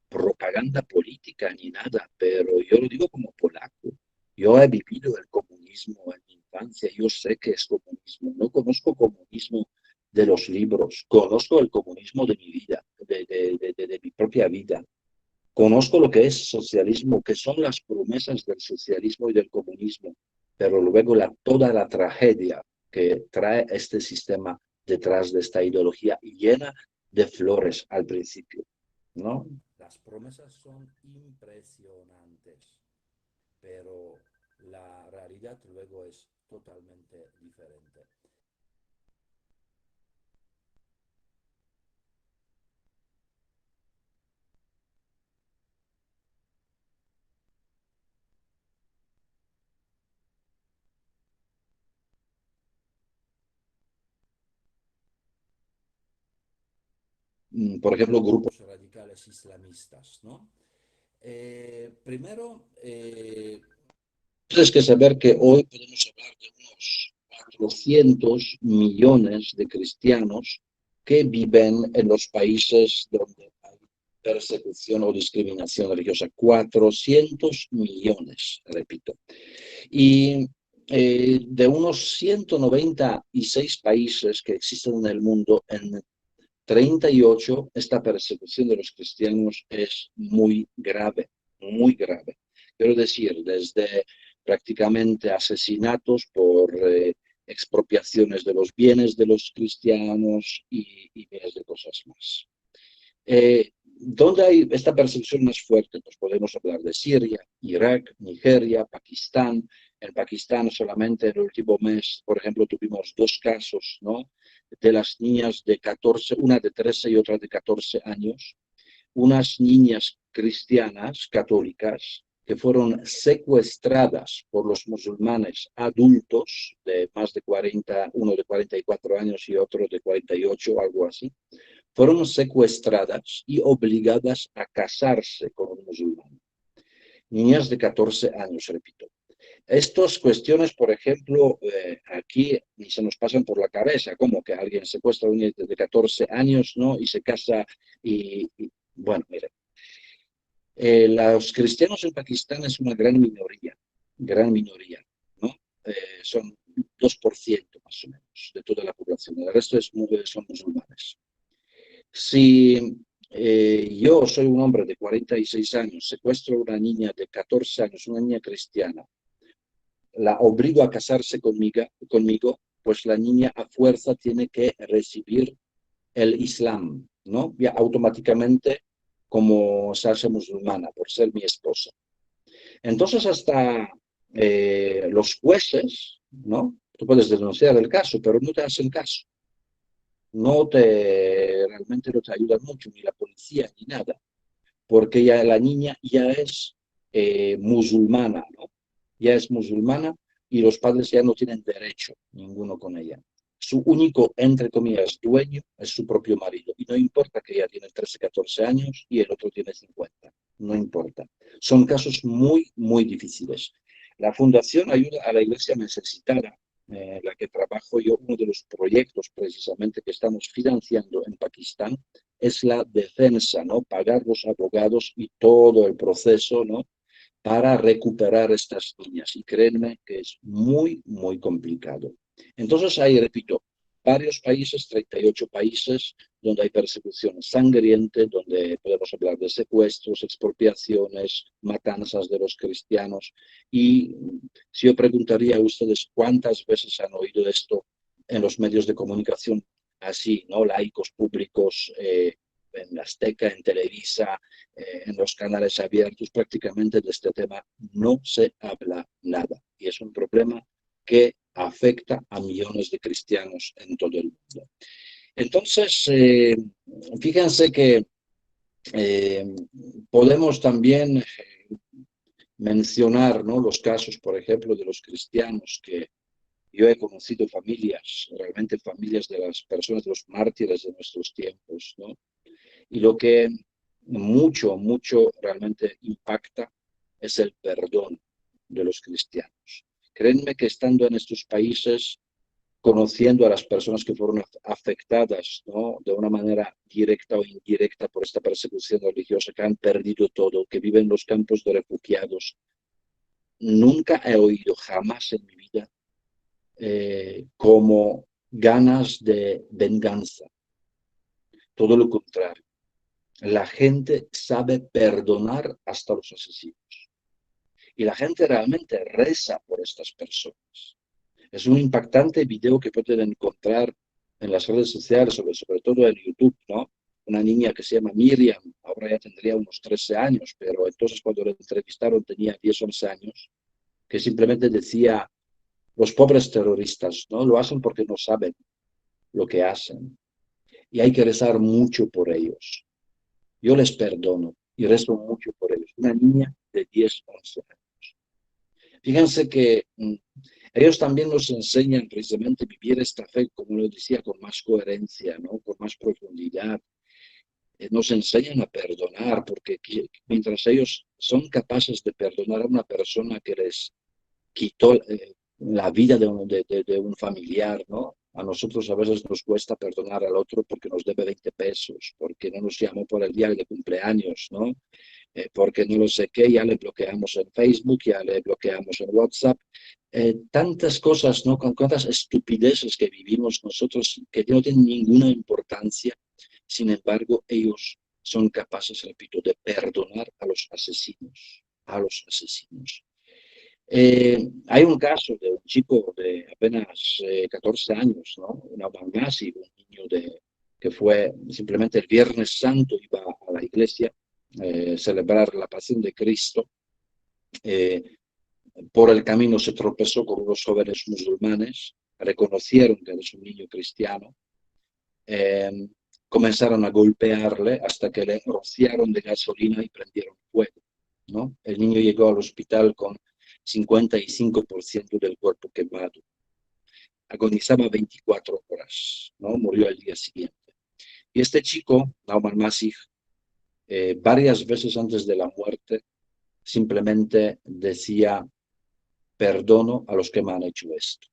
propaganda política ni nada, pero yo lo digo como polaco. Yo he vivido el comunismo en mi infancia, yo sé que es comunismo. No conozco comunismo de los libros, conozco el comunismo de mi vida, de mi propia vida. Conozco lo que es socialismo, que son las promesas del socialismo y del comunismo, pero luego toda la tragedia que trae este sistema detrás de esta ideología llena de flores al principio, ¿no? Las promesas son impresionantes, pero la realidad luego es totalmente diferente. Por ejemplo, grupos radicales islamistas, ¿no? Primero, tienes que saber que hoy podemos hablar de unos 400 millones de cristianos que viven en los países donde hay persecución o discriminación religiosa. 400 millones, repito. Y de unos 196 países que existen en el mundo, en 38, esta persecución de los cristianos es muy grave, muy grave. Quiero decir, desde prácticamente asesinatos por expropiaciones de los bienes de los cristianos y miles de cosas más. ¿Dónde hay esta persecución más fuerte? Pues podemos hablar de Siria, Irak, Nigeria, Pakistán. En Pakistán solamente en el último mes, por ejemplo, tuvimos 2 casos, ¿no? De las niñas de 14, una de 13 y otra de 14 años, unas niñas cristianas, católicas, que fueron secuestradas por los musulmanes adultos de más de 40, uno de 44 años y otro de 48, algo así, fueron secuestradas y obligadas a casarse con un musulmán. Niñas de 14 años, repito. Estas cuestiones, por ejemplo, aquí ni se nos pasan por la cabeza, como que alguien secuestra a un niño de 14 años, ¿no? Y se casa bueno, mire, los cristianos en Pakistán es una gran minoría, ¿no? Son 2% más o menos de toda la población, el resto son musulmanes. Si yo soy un hombre de 46 años, secuestro a una niña de 14 años, una niña cristiana, la obligo a casarse conmigo, pues la niña a fuerza tiene que recibir el Islam, ¿no? Ya automáticamente como se hace musulmana por ser mi esposa. Entonces hasta los jueces, ¿no? Tú puedes denunciar el caso, pero no te hacen caso. Realmente no te ayudan mucho, ni la policía, ni nada, porque ya la niña ya es musulmana, ¿no? Ya es musulmana y los padres ya no tienen derecho ninguno con ella. Su único, entre comillas, dueño es su propio marido. Y no importa que ella tiene 13, 14 años y el otro tiene 50. No importa. Son casos muy, muy difíciles. La Fundación Ayuda a la Iglesia Necesitada, la que trabajo yo, uno de los proyectos precisamente que estamos financiando en Pakistán, es la defensa, ¿no? Pagar los abogados y todo el proceso, ¿no? Para recuperar estas niñas. Y créanme que es muy, muy complicado. Entonces hay, repito, varios países, 38 países, donde hay persecución sangrienta, donde podemos hablar de secuestros, expropiaciones, matanzas de los cristianos. Y si yo preguntaría a ustedes cuántas veces han oído esto en los medios de comunicación, así, ¿no? Laicos públicos, en Azteca, en Televisa, en los canales abiertos, prácticamente de este tema no se habla nada. Y es un problema que afecta a millones de cristianos en todo el mundo. Entonces, fíjense que podemos también mencionar, ¿no?, los casos, por ejemplo, de los cristianos que yo he conocido familias, realmente familias de las personas, de los mártires de nuestros tiempos, ¿no? Y lo que mucho realmente impacta es el perdón de los cristianos. Créanme que estando en estos países, conociendo a las personas que fueron afectadas, ¿no?, de una manera directa o indirecta por esta persecución religiosa, que han perdido todo, que viven en los campos de refugiados, nunca he oído jamás en mi vida como ganas de venganza. Todo lo contrario. La gente sabe perdonar hasta los asesinos. Y la gente realmente reza por estas personas. Es un impactante video que pueden encontrar en las redes sociales, sobre todo en YouTube, ¿no? Una niña que se llama Miriam, ahora ya tendría unos 13 años, pero entonces cuando la entrevistaron tenía 10, 11 años, que simplemente decía, los pobres terroristas, ¿no?, lo hacen porque no saben lo que hacen. Y hay que rezar mucho por ellos. Yo les perdono y rezo mucho por ellos. Una niña de 10, 11 años. Fíjense que ellos también nos enseñan precisamente a vivir esta fe, como lo decía, con más coherencia, ¿no?, con más profundidad. Nos enseñan a perdonar, porque mientras ellos son capaces de perdonar a una persona que les quitó la vida de un familiar, ¿no? A nosotros a veces nos cuesta perdonar al otro porque nos debe 20 pesos, porque no nos llamó por el día de cumpleaños, ¿no? Porque no lo sé qué, ya le bloqueamos en Facebook, ya le bloqueamos en WhatsApp. Tantas cosas, ¿no? Con cuántas estupideces que vivimos nosotros que no tienen ninguna importancia. Sin embargo, ellos son capaces, repito, de perdonar a los asesinos, a los asesinos. Hay un caso de un chico de apenas 14 años, ¿no? Nauman Masih, un niño que fue simplemente el Viernes Santo, iba a la iglesia celebrar la pasión de Cristo. Por el camino se tropezó con unos jóvenes musulmanes, reconocieron que es un niño cristiano, comenzaron a golpearle hasta que le rociaron de gasolina y prendieron fuego, ¿no? El niño llegó al hospital con 55% del cuerpo quemado. Agonizaba 24 horas, ¿no? Murió al día siguiente. Y este chico, Nauman Masih, varias veces antes de la muerte, simplemente decía, perdono a los que me han hecho esto.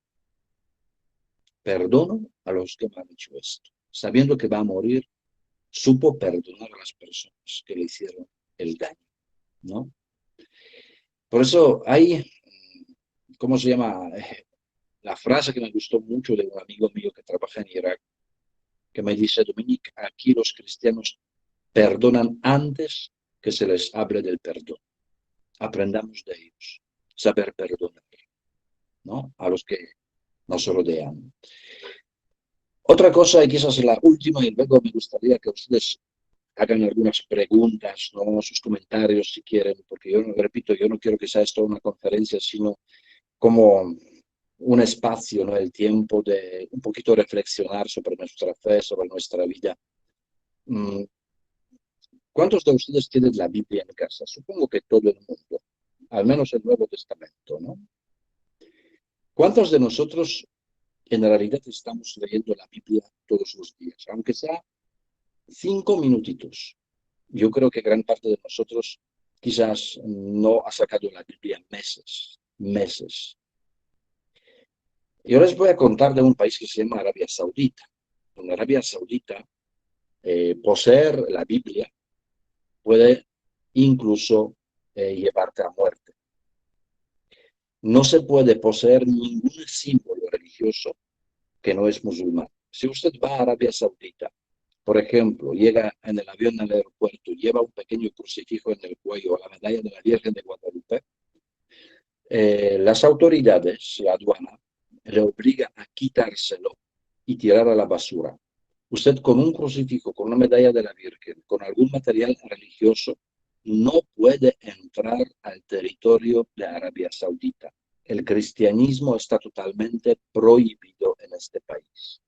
Perdono a los que me han hecho esto. Sabiendo que va a morir, supo perdonar a las personas que le hicieron el daño, ¿no? Por eso hay, ¿cómo se llama? La frase que me gustó mucho de un amigo mío que trabaja en Irak, que me dice, Dominic, aquí los cristianos perdonan antes que se les hable del perdón. Aprendamos de ellos, saber perdonar, ¿no?, a los que nos rodean. Otra cosa, y quizás la última, y luego me gustaría que ustedes hagan algunas preguntas, ¿no?, sus comentarios si quieren, porque yo, repito, yo no quiero que sea esto una conferencia, sino como un espacio, ¿no?, el tiempo de un poquito reflexionar sobre nuestra fe, sobre nuestra vida. ¿Cuántos de ustedes tienen la Biblia en casa? Supongo que todo el mundo, al menos el Nuevo Testamento, ¿no? ¿Cuántos de nosotros en realidad estamos leyendo la Biblia todos los días? Aunque sea 5 minutitos. Yo creo que gran parte de nosotros quizás no ha sacado la Biblia en meses. Yo les voy a contar de un país que se llama Arabia Saudita. En Arabia Saudita, poseer la Biblia puede incluso llevarte a muerte. No se puede poseer ningún símbolo religioso religioso que no es musulmán. Si usted va a Arabia Saudita, por ejemplo, llega en el avión al aeropuerto, lleva un pequeño crucifijo en el cuello, la medalla de la Virgen de Guadalupe, las autoridades, la aduana, le obliga a quitárselo y tirar a la basura. Usted con un crucifijo, con una medalla de la Virgen, con algún material religioso, no puede entrar al territorio de Arabia Saudita. El cristianismo está totalmente prohibido en este país.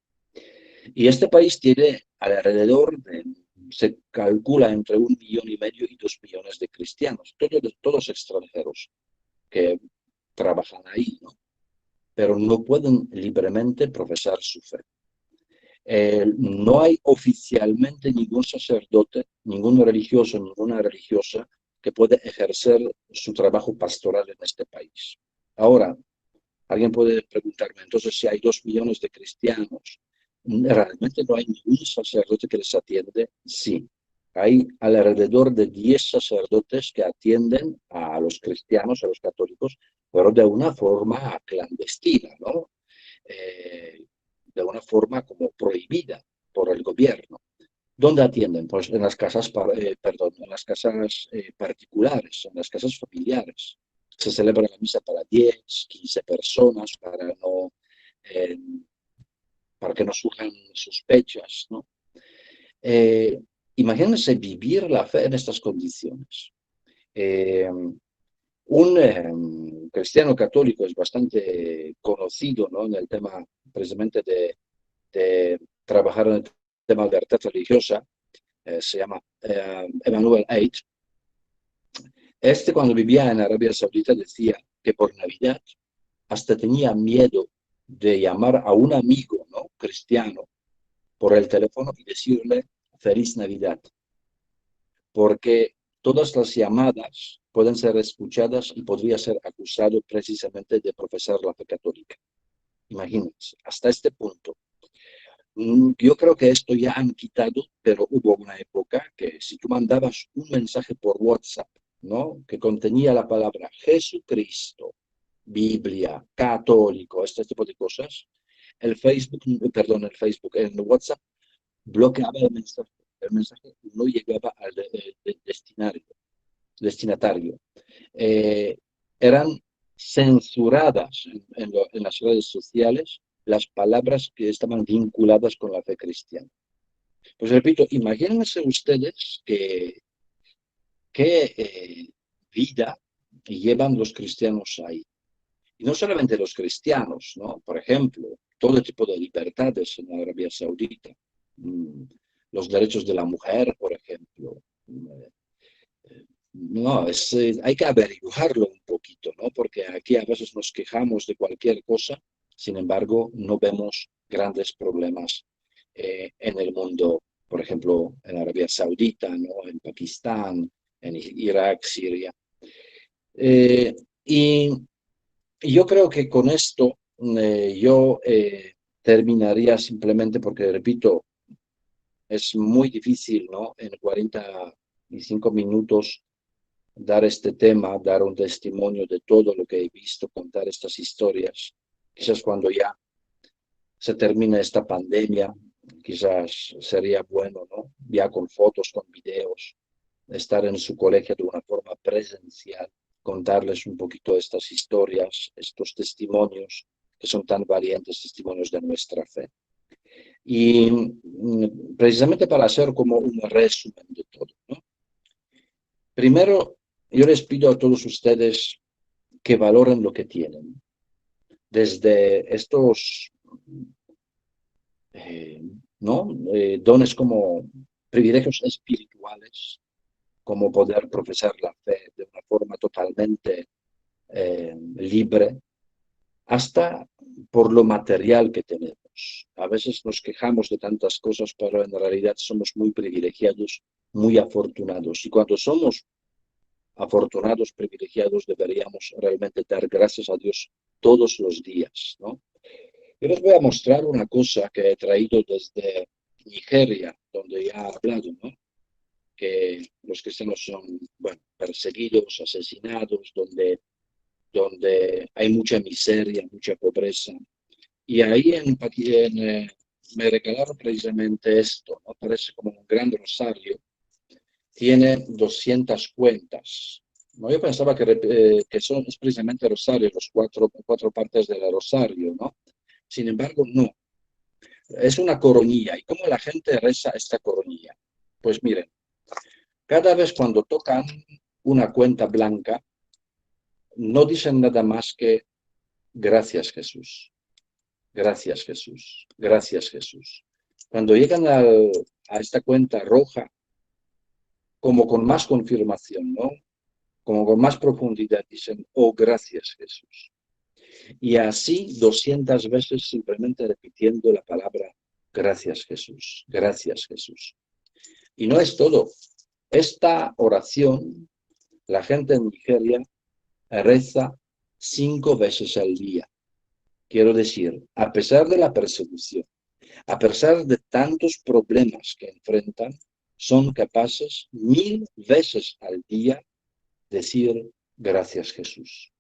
Y este país tiene alrededor de, se calcula entre 1,5 millones y 2 millones de cristianos, todos extranjeros que trabajan ahí, ¿no? Pero no pueden libremente profesar su fe. No hay oficialmente ningún sacerdote, ningún religioso, ninguna religiosa que pueda ejercer su trabajo pastoral en este país. Ahora, alguien puede preguntarme, entonces si hay 2 millones de cristianos, ¿realmente no hay ningún sacerdote que les atiende? Sí, hay alrededor de 10 sacerdotes que atienden a los cristianos, a los católicos, pero de una forma clandestina, ¿no? De una forma como prohibida por el gobierno. ¿Dónde atienden? Pues en las casas, en las casas particulares, en las casas familiares. Se celebra la misa para 10, 15 personas eh, para que no surjan sospechas, ¿no? Imagínense vivir la fe en estas condiciones. Un cristiano católico es bastante conocido, ¿no?, en el tema precisamente de trabajar en el tema de libertad religiosa, se llama Emmanuel Eid. Cuando vivía en Arabia Saudita decía que por Navidad hasta tenía miedo de llamar a un amigo, ¿no?, cristiano por el teléfono y decirle Feliz Navidad, porque todas las llamadas pueden ser escuchadas y podría ser acusado precisamente de profesar la fe católica. Imagínense, hasta este punto. Yo creo que esto ya han quitado, pero hubo una época que si tú mandabas un mensaje por WhatsApp, ¿no?, que contenía la palabra Jesucristo, Biblia, católico, este tipo de cosas, el WhatsApp bloqueaba el mensaje. El mensaje no llegaba al destinatario. Eran censuradas en las redes sociales las palabras que estaban vinculadas con la fe cristiana. Pues repito, imagínense ustedes qué vida llevan los cristianos ahí. Y no solamente los cristianos, ¿no? Por ejemplo, todo tipo de libertades en Arabia Saudita. Los derechos de la mujer, por ejemplo. No, hay que averiguarlo un poquito, ¿no? Porque aquí a veces nos quejamos de cualquier cosa, sin embargo, no vemos grandes problemas en el mundo, por ejemplo, en Arabia Saudita, ¿no?, en Pakistán, en Irak, Siria. Y yo creo que con esto yo terminaría simplemente porque, repito, es muy difícil, ¿no?, en 45 minutos dar este tema, dar un testimonio de todo lo que he visto, contar estas historias. Quizás cuando ya se termine esta pandemia, quizás sería bueno, ¿no?, ya con fotos, con videos, estar en su colegio de una forma presencial, contarles un poquito estas historias, estos testimonios que son tan valientes, testimonios de nuestra fe. Y precisamente para hacer como un resumen de todo, ¿no? Primero, yo les pido a todos ustedes que valoren lo que tienen. Desde estos dones como privilegios espirituales, como poder profesar la fe de una forma totalmente libre, hasta por lo material que tenemos. A veces nos quejamos de tantas cosas, pero en realidad somos muy privilegiados, muy afortunados. Y cuando somos afortunados, privilegiados, deberíamos realmente dar gracias a Dios todos los días, ¿no? Yo les voy a mostrar una cosa que he traído desde Nigeria, donde ya he hablado, ¿no?, que los cristianos son, bueno, perseguidos, asesinados, donde hay mucha miseria, mucha pobreza. Y ahí me regalaron precisamente esto, ¿no? Parece como un gran rosario. Tiene 200 cuentas. ¿No? Yo pensaba que son es precisamente rosario, los cuatro partes del rosario, ¿no? Sin embargo, no. Es una coronilla. ¿Y cómo la gente reza esta coronilla? Pues miren, cada vez cuando tocan una cuenta blanca, no dicen nada más que gracias Jesús, gracias Jesús, gracias Jesús. Cuando llegan a esta cuenta roja, como con más confirmación, ¿no? Como con más profundidad, dicen, oh, gracias Jesús. Y así 200 veces simplemente repitiendo la palabra, gracias Jesús, gracias Jesús. Y no es todo. Esta oración, la gente en Nigeria reza 5 veces al día. Quiero decir, a pesar de la persecución, a pesar de tantos problemas que enfrentan, son capaces 1000 veces al día decir gracias Jesús.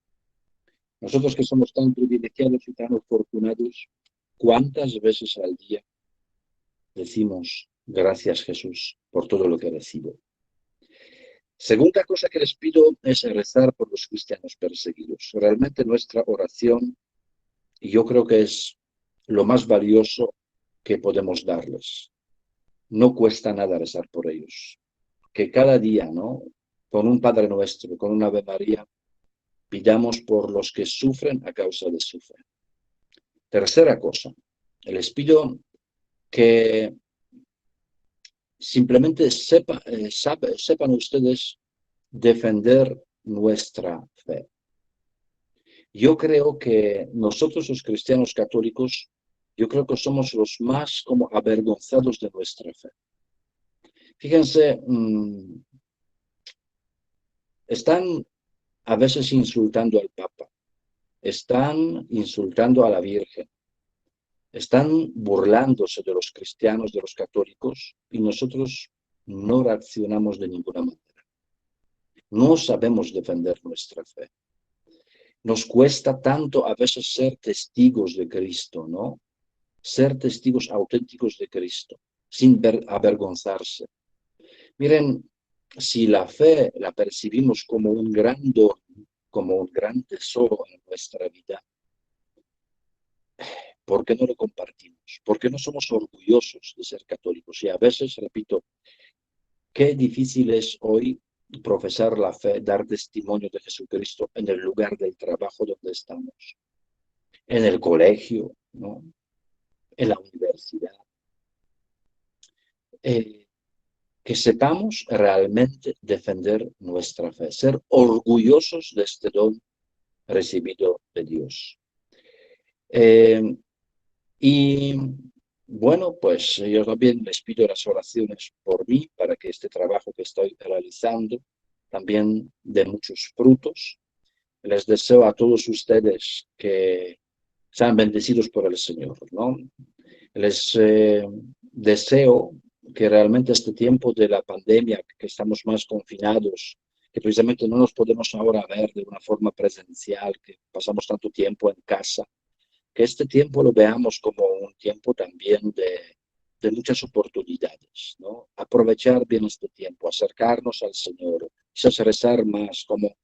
Nosotros que somos tan privilegiados y tan afortunados, ¿cuántas veces al día decimos gracias Jesús por todo lo que recibo? Segunda cosa que les pido es rezar por los cristianos perseguidos. Realmente nuestra oración, y yo creo que es lo más valioso que podemos darles. No cuesta nada rezar por ellos. Que cada día, ¿no? Con un Padre Nuestro, con una Ave María, pidamos por los que sufren a causa de su fe. Tercera cosa, les pido que simplemente sepan ustedes defender nuestra fe. Yo creo que nosotros los cristianos católicos, yo creo que somos los más como avergonzados de nuestra fe. Fíjense, están a veces insultando al Papa, están insultando a la Virgen, están burlándose de los cristianos, de los católicos, y nosotros no reaccionamos de ninguna manera. No sabemos defender nuestra fe. Nos cuesta tanto a veces ser testigos de Cristo, ¿no? Ser testigos auténticos de Cristo, sin avergonzarse. Miren, si la fe la percibimos como un gran don, como un gran tesoro en nuestra vida, ¿por qué no lo compartimos? ¿Por qué no somos orgullosos de ser católicos? Y a veces, repito, qué difícil es hoy profesar la fe, dar testimonio de Jesucristo en el lugar del trabajo donde estamos, en el colegio, ¿no? En la universidad. Que sepamos realmente defender nuestra fe, ser orgullosos de este don recibido de Dios. Y bueno, pues yo también les pido las oraciones por mí, para que este trabajo que estoy realizando también dé muchos frutos. Les deseo a todos ustedes que sean bendecidos por el Señor, ¿no? Les deseo que realmente este tiempo de la pandemia, que estamos más confinados, que precisamente no nos podemos ahora ver de una forma presencial, que pasamos tanto tiempo en casa, que este tiempo lo veamos como un tiempo también de muchas oportunidades, ¿no? Aprovechar bien este tiempo, acercarnos al Señor, quizás rezar más, como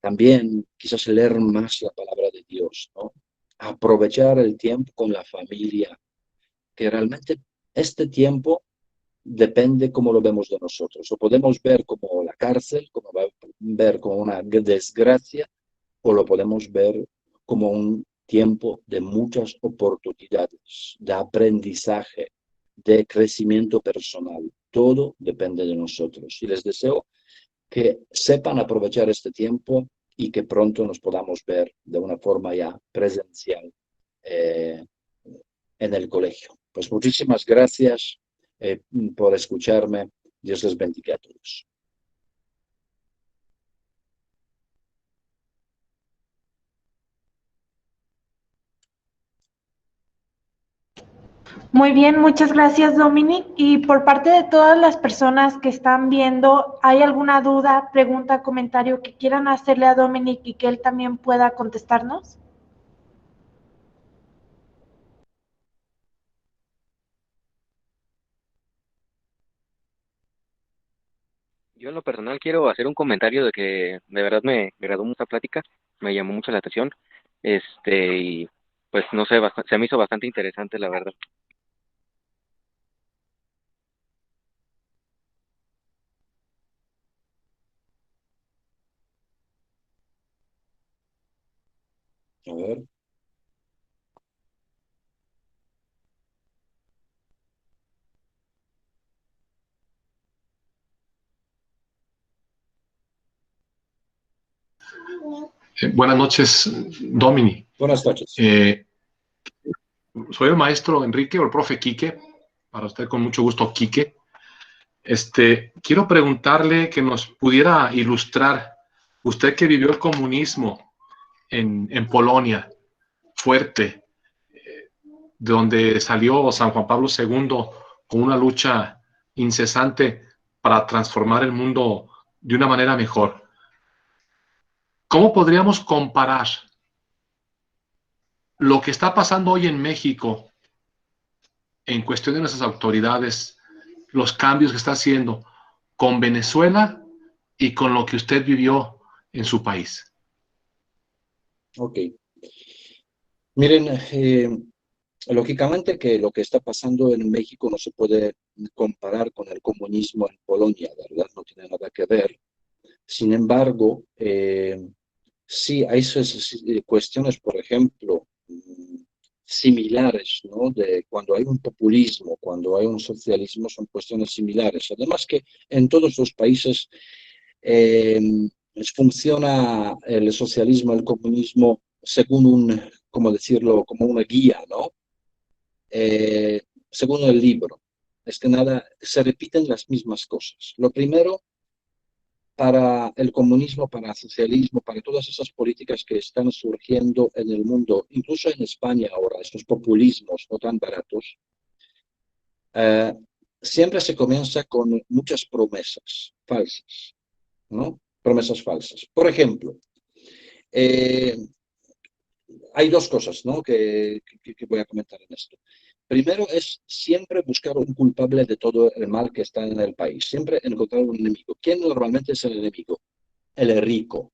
también quizás leer más la palabra de Dios, ¿no? Aprovechar el tiempo con la familia, que realmente este tiempo depende cómo lo vemos de nosotros. Lo podemos ver como la cárcel, ver como una desgracia, o lo podemos ver como un tiempo de muchas oportunidades, de aprendizaje, de crecimiento personal. Todo depende de nosotros. Y les deseo que sepan aprovechar este tiempo y que pronto nos podamos ver de una forma ya presencial en el colegio. Pues muchísimas gracias por escucharme. Dios les bendiga a todos. Muy bien, muchas gracias, Dominic. Y por parte de todas las personas que están viendo, ¿hay alguna duda, pregunta, comentario que quieran hacerle a Dominic y que él también pueda contestarnos? Yo en lo personal quiero hacer un comentario de que de verdad me agradó mucha plática, me llamó mucho la atención, y pues no sé, se me hizo bastante interesante la verdad. A ver. Buenas noches, Domini. Buenas noches. Soy el maestro Enrique o el profe Quique, para usted con mucho gusto, Quique. Quiero preguntarle que nos pudiera ilustrar, usted que vivió el comunismo en Polonia, fuerte, de donde salió San Juan Pablo II con una lucha incesante para transformar el mundo de una manera mejor. ¿Cómo podríamos comparar lo que está pasando hoy en México en cuestión de nuestras autoridades, los cambios que está haciendo con Venezuela y con lo que usted vivió en su país? Ok. Miren, lógicamente que lo que está pasando en México no se puede comparar con el comunismo en Polonia, ¿verdad? No tiene nada que ver. Sin embargo, sí hay cuestiones, por ejemplo, similares, ¿no? De cuando hay un populismo, cuando hay un socialismo, son cuestiones similares. Además que en todos los países eh, funciona el socialismo, el comunismo según ¿cómo decirlo?, como una guía, ¿no? Según el libro. Es que nada, se repiten las mismas cosas. Lo primero, para el comunismo, para el socialismo, para todas esas políticas que están surgiendo en el mundo, incluso en España ahora, estos populismos no tan baratos, eh, siempre se comienza con muchas promesas falsas, ¿no? Promesas falsas. Por ejemplo, eh, hay dos cosas, ¿no?, que voy a comentar en esto. Primero es siempre buscar un culpable de todo el mal que está en el país, siempre encontrar un enemigo. ¿Quién normalmente es el enemigo? El rico,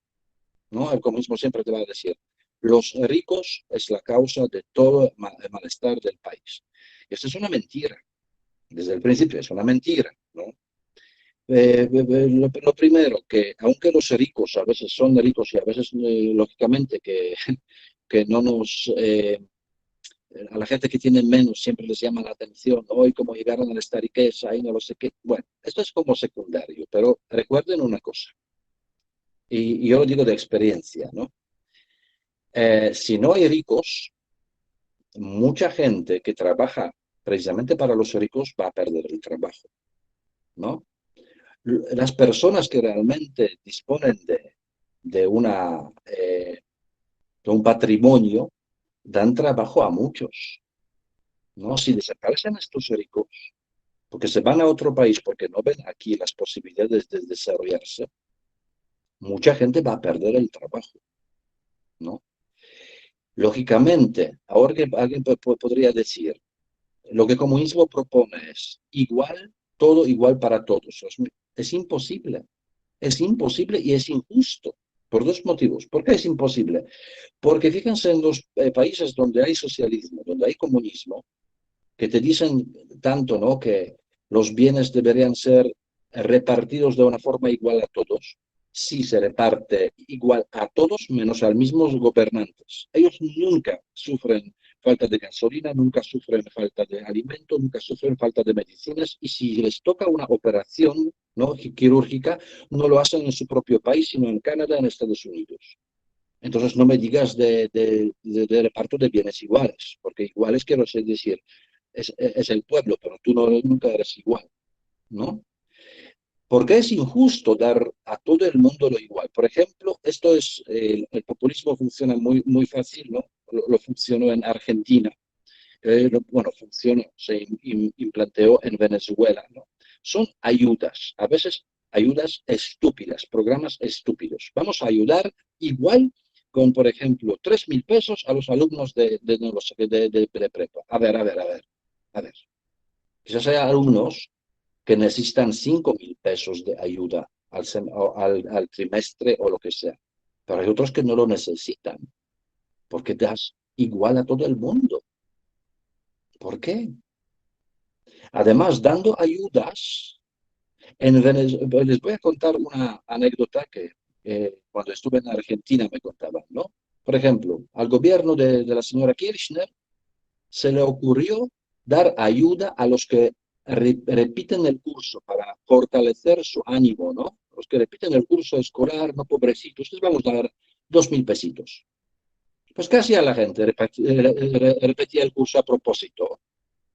¿no? El comunismo siempre te va a decir, los ricos es la causa de todo el malestar del país. Esto es una mentira, desde el principio es una mentira, ¿no? Lo primero, que aunque los ricos a veces son ricos y a veces, lógicamente, que no nos... a la gente que tiene menos siempre les llama la atención, hoy cómo llegaron a esta riqueza y no lo sé qué. Bueno, esto es como secundario, pero recuerden una cosa, y yo lo digo de experiencia, ¿no? Si no hay ricos, mucha gente que trabaja precisamente para los ricos va a perder el trabajo, ¿no? Las personas que realmente disponen de, una, de un patrimonio dan trabajo a muchos, ¿no? Si desaparecen estos ricos, porque se van a otro país porque no ven aquí las posibilidades de desarrollarse, mucha gente va a perder el trabajo, ¿no? Lógicamente, ahora que alguien podría decir, lo que el comunismo propone es igual, todo igual para todos. Es imposible y es injusto, por dos motivos. ¿Por qué es imposible? Porque fíjense en los países donde hay socialismo, donde hay comunismo, que te dicen tanto, ¿no?, que los bienes deberían ser repartidos de una forma igual a todos. Sí se reparte igual a todos, menos a los mismos gobernantes. Ellos nunca sufren falta de gasolina, nunca sufren falta de alimento, nunca sufren falta de medicinas, y si les toca una operación, ¿no?, quirúrgica, no lo hacen en su propio país, sino en Canadá, en Estados Unidos. Entonces no me digas de reparto de bienes iguales, porque iguales quiero decir, es el pueblo, pero tú nunca eres igual, ¿no? Porque es injusto dar a todo el mundo lo igual. Por ejemplo, esto es, el populismo funciona muy, muy fácil, ¿no? Lo funcionó en Argentina, bueno, funcionó, se implanteó en Venezuela, ¿no? Son ayudas, a veces ayudas estúpidas, programas estúpidos. Vamos a ayudar igual con, por ejemplo, 3.000 pesos a los alumnos de prepa. A ver. A ver. Quizás hay alumnos que necesitan 5.000 pesos de ayuda al trimestre o lo que sea. Pero hay otros que no lo necesitan, porque das igual a todo el mundo. ¿Por qué? Además, dando ayudas, les voy a contar una anécdota que cuando estuve en Argentina me contaban, ¿no? Por ejemplo, al gobierno de la señora Kirchner se le ocurrió dar ayuda a los que repiten el curso para fortalecer su ánimo, ¿no? Los que repiten el curso escolar, no pobrecitos, les vamos a dar 2.000 pesitos. Pues ¿qué hacía la gente? Repetía el curso a propósito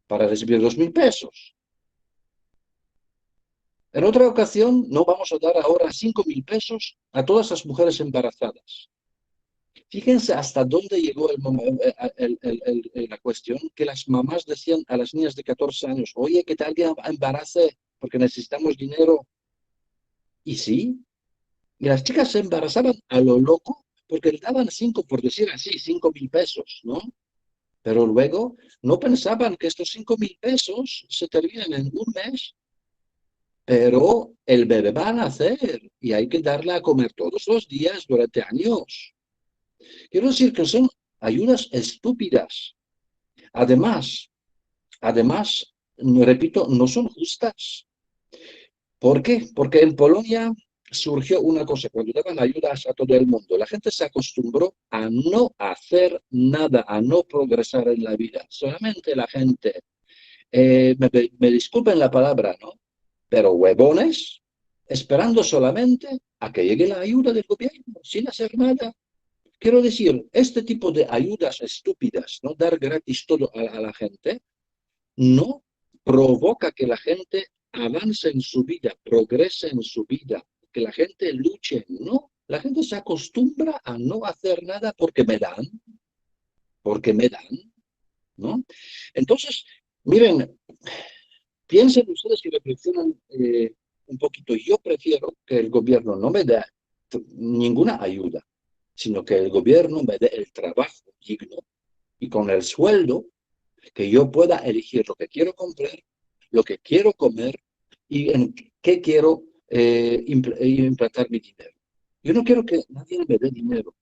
para recibir 2.000 pesos. En otra ocasión, no vamos a dar ahora 5.000 pesos a todas las mujeres embarazadas. Fíjense hasta dónde llegó la cuestión, que las mamás decían a las niñas de 14 años, oye, que tal que embarace porque necesitamos dinero. Y sí, y las chicas se embarazaban a lo loco porque le daban 5, por decir así, 5.000 pesos, ¿no? Pero luego no pensaban que estos 5.000 pesos se terminan en un mes, pero el bebé va a nacer y hay que darle a comer todos los días durante años. Quiero decir que son ayudas estúpidas. Además, repito, no son justas. ¿Por qué? Porque en Polonia surgió una cosa, cuando daban ayudas a todo el mundo, la gente se acostumbró a no hacer nada, a no progresar en la vida. Solamente la gente, me disculpen la palabra, ¿no? Pero huevones, esperando solamente a que llegue la ayuda del gobierno, sin hacer nada. Quiero decir, este tipo de ayudas estúpidas, ¿no? Dar gratis todo a la gente, no provoca que la gente avance en su vida, progrese en su vida, que la gente luche, no. La gente se acostumbra a no hacer nada porque me dan, ¿no? Entonces, miren, piensen ustedes y reflexionan un poquito. Yo prefiero que el gobierno no me dé ninguna ayuda, sino que el gobierno me dé el trabajo digno y con el sueldo que yo pueda elegir lo que quiero comprar, lo que quiero comer y en qué quiero implantar mi dinero. Yo no quiero que nadie me dé dinero.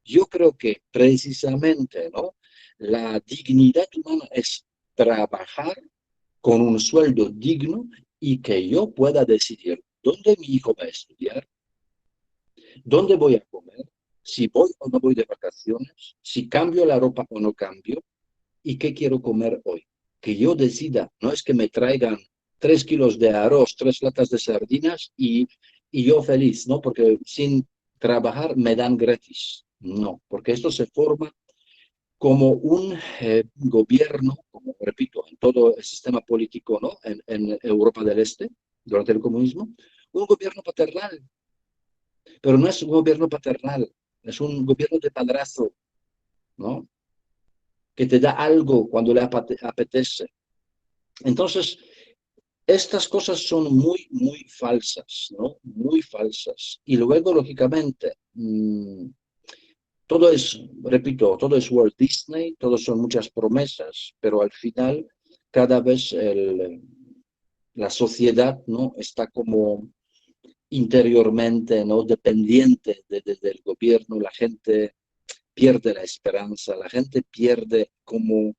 Yo creo que precisamente, ¿no? La dignidad humana es trabajar con un sueldo digno y que yo pueda decidir dónde mi hijo va a estudiar, dónde voy a comer, si voy o no voy de vacaciones, si cambio la ropa o no cambio, y qué quiero comer hoy. Que yo decida, no es que me traigan 3 kilos de arroz, 3 latas de sardinas y yo feliz, ¿no? Porque sin trabajar me dan gratis. No, porque esto se forma como un gobierno, como repito, en todo el sistema político, ¿no? En Europa del Este, durante el comunismo, un gobierno paternal. Pero no es un gobierno paternal, es un gobierno de padrazo, ¿no? Que te da algo cuando le apetece. Entonces, estas cosas son muy, muy falsas, ¿no? Muy falsas. Y luego, lógicamente, todo es, repito, todo es Walt Disney, todo son muchas promesas, pero al final, cada vez la sociedad, ¿no? Está como interiormente, ¿no? Dependiente del gobierno, la gente pierde la esperanza, la gente pierde como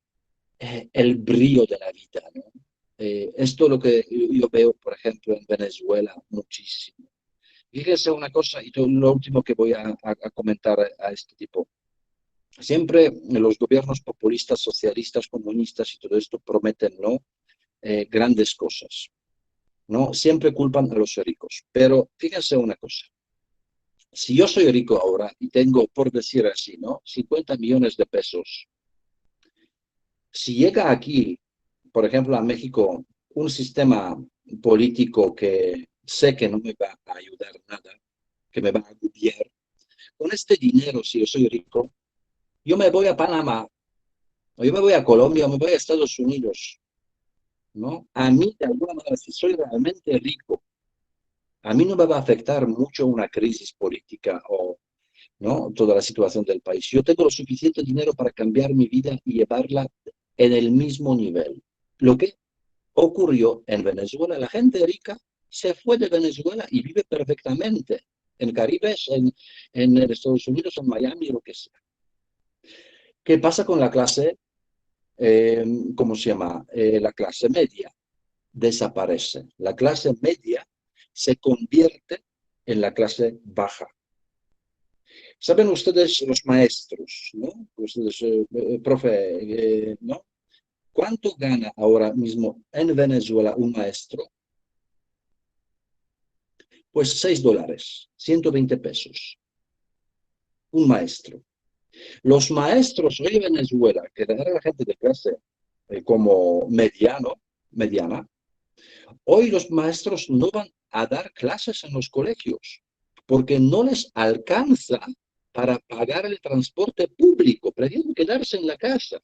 el brío de la vida, ¿no? Esto es lo que yo veo, por ejemplo, en Venezuela muchísimo. Fíjese una cosa, y lo último que voy a comentar a este tipo. Siempre los gobiernos populistas, socialistas, comunistas y todo esto prometen, ¿no? Grandes cosas, ¿no? Siempre culpan a los ricos. Pero fíjense una cosa. Si yo soy rico ahora y tengo, por decir así, ¿no? 50 millones de pesos, si llega aquí, por ejemplo, a México, un sistema político que sé que no me va a ayudar nada, que me va a agobiar, con este dinero, si yo soy rico, yo me voy a Panamá, o yo me voy a Colombia, o me voy a Estados Unidos, ¿no? A mí, de alguna manera, si soy realmente rico, a mí no me va a afectar mucho una crisis política o, ¿no? Toda la situación del país. Yo tengo lo suficiente dinero para cambiar mi vida y llevarla en el mismo nivel. Lo que ocurrió en Venezuela, la gente rica se fue de Venezuela y vive perfectamente. En Caribe, en Estados Unidos, en Miami, lo que sea. ¿Qué pasa con la clase, cómo se llama? La clase media desaparece. La clase media se convierte en la clase baja. ¿Saben ustedes los maestros, no? Ustedes, profe, ¿no? ¿Cuánto gana ahora mismo en Venezuela un maestro? Pues $6, 120 pesos. Un maestro. Los maestros hoy en Venezuela, que era la gente de clase como mediana, hoy los maestros no van a dar clases en los colegios porque no les alcanza para pagar el transporte público, prefieren quedarse en la casa.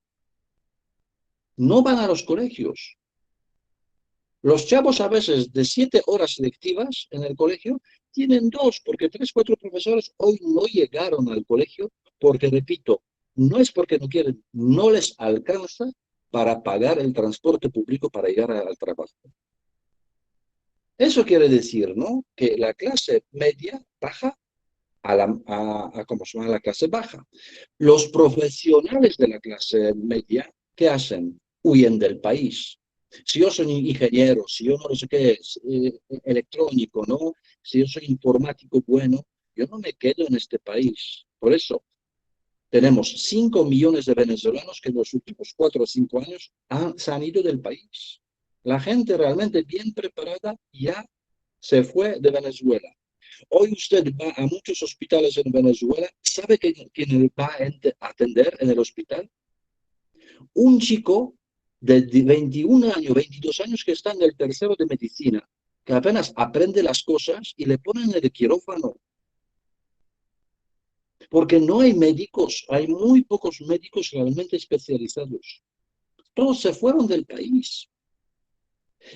No van a los colegios. Los chavos a veces de 7 horas lectivas en el colegio tienen 2, porque 3, 4 profesores hoy no llegaron al colegio porque, repito, no es porque no quieren, no les alcanza para pagar el transporte público para llegar al trabajo. Eso quiere decir, ¿no?, que la clase media baja ¿cómo se llama? La clase baja. Los profesionales de la clase media, ¿qué hacen? Huyen del país. Si yo soy ingeniero, si yo no sé qué es, electrónico, ¿no? Si yo soy informático bueno, yo no me quedo en este país. Por eso tenemos 5 millones de venezolanos que en los últimos 4 o 5 años se han ido del país. La gente realmente bien preparada ya se fue de Venezuela. Hoy usted va a muchos hospitales en Venezuela. ¿Sabe quién va a atender en el hospital? Un chico de 21 años, 22 años que está en el tercero de medicina, que apenas aprende las cosas y le ponen en el quirófano. Porque no hay médicos, hay muy pocos médicos realmente especializados. Todos se fueron del país.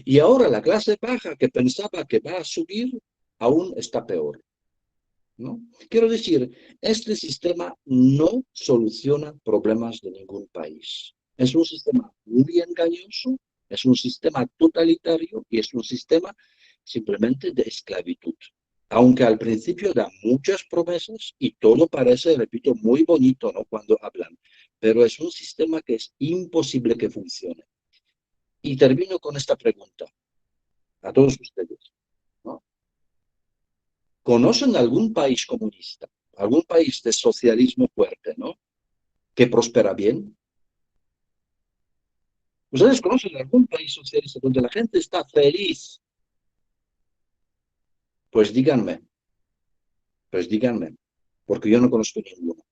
Y ahora la clase baja que pensaba que va a subir, aún está peor, ¿no? Quiero decir, este sistema no soluciona problemas de ningún país. Es un sistema muy engañoso, es un sistema totalitario y es un sistema simplemente de esclavitud. Aunque al principio da muchas promesas y todo parece, repito, muy bonito, ¿no?, cuando hablan, pero es un sistema que es imposible que funcione. Y termino con esta pregunta a todos ustedes, ¿no? ¿Conocen algún país comunista, algún país de socialismo fuerte, ¿no?, que prospera bien? ¿Ustedes conocen algún país socialista donde la gente está feliz? Pues díganme, porque yo no conozco ninguno.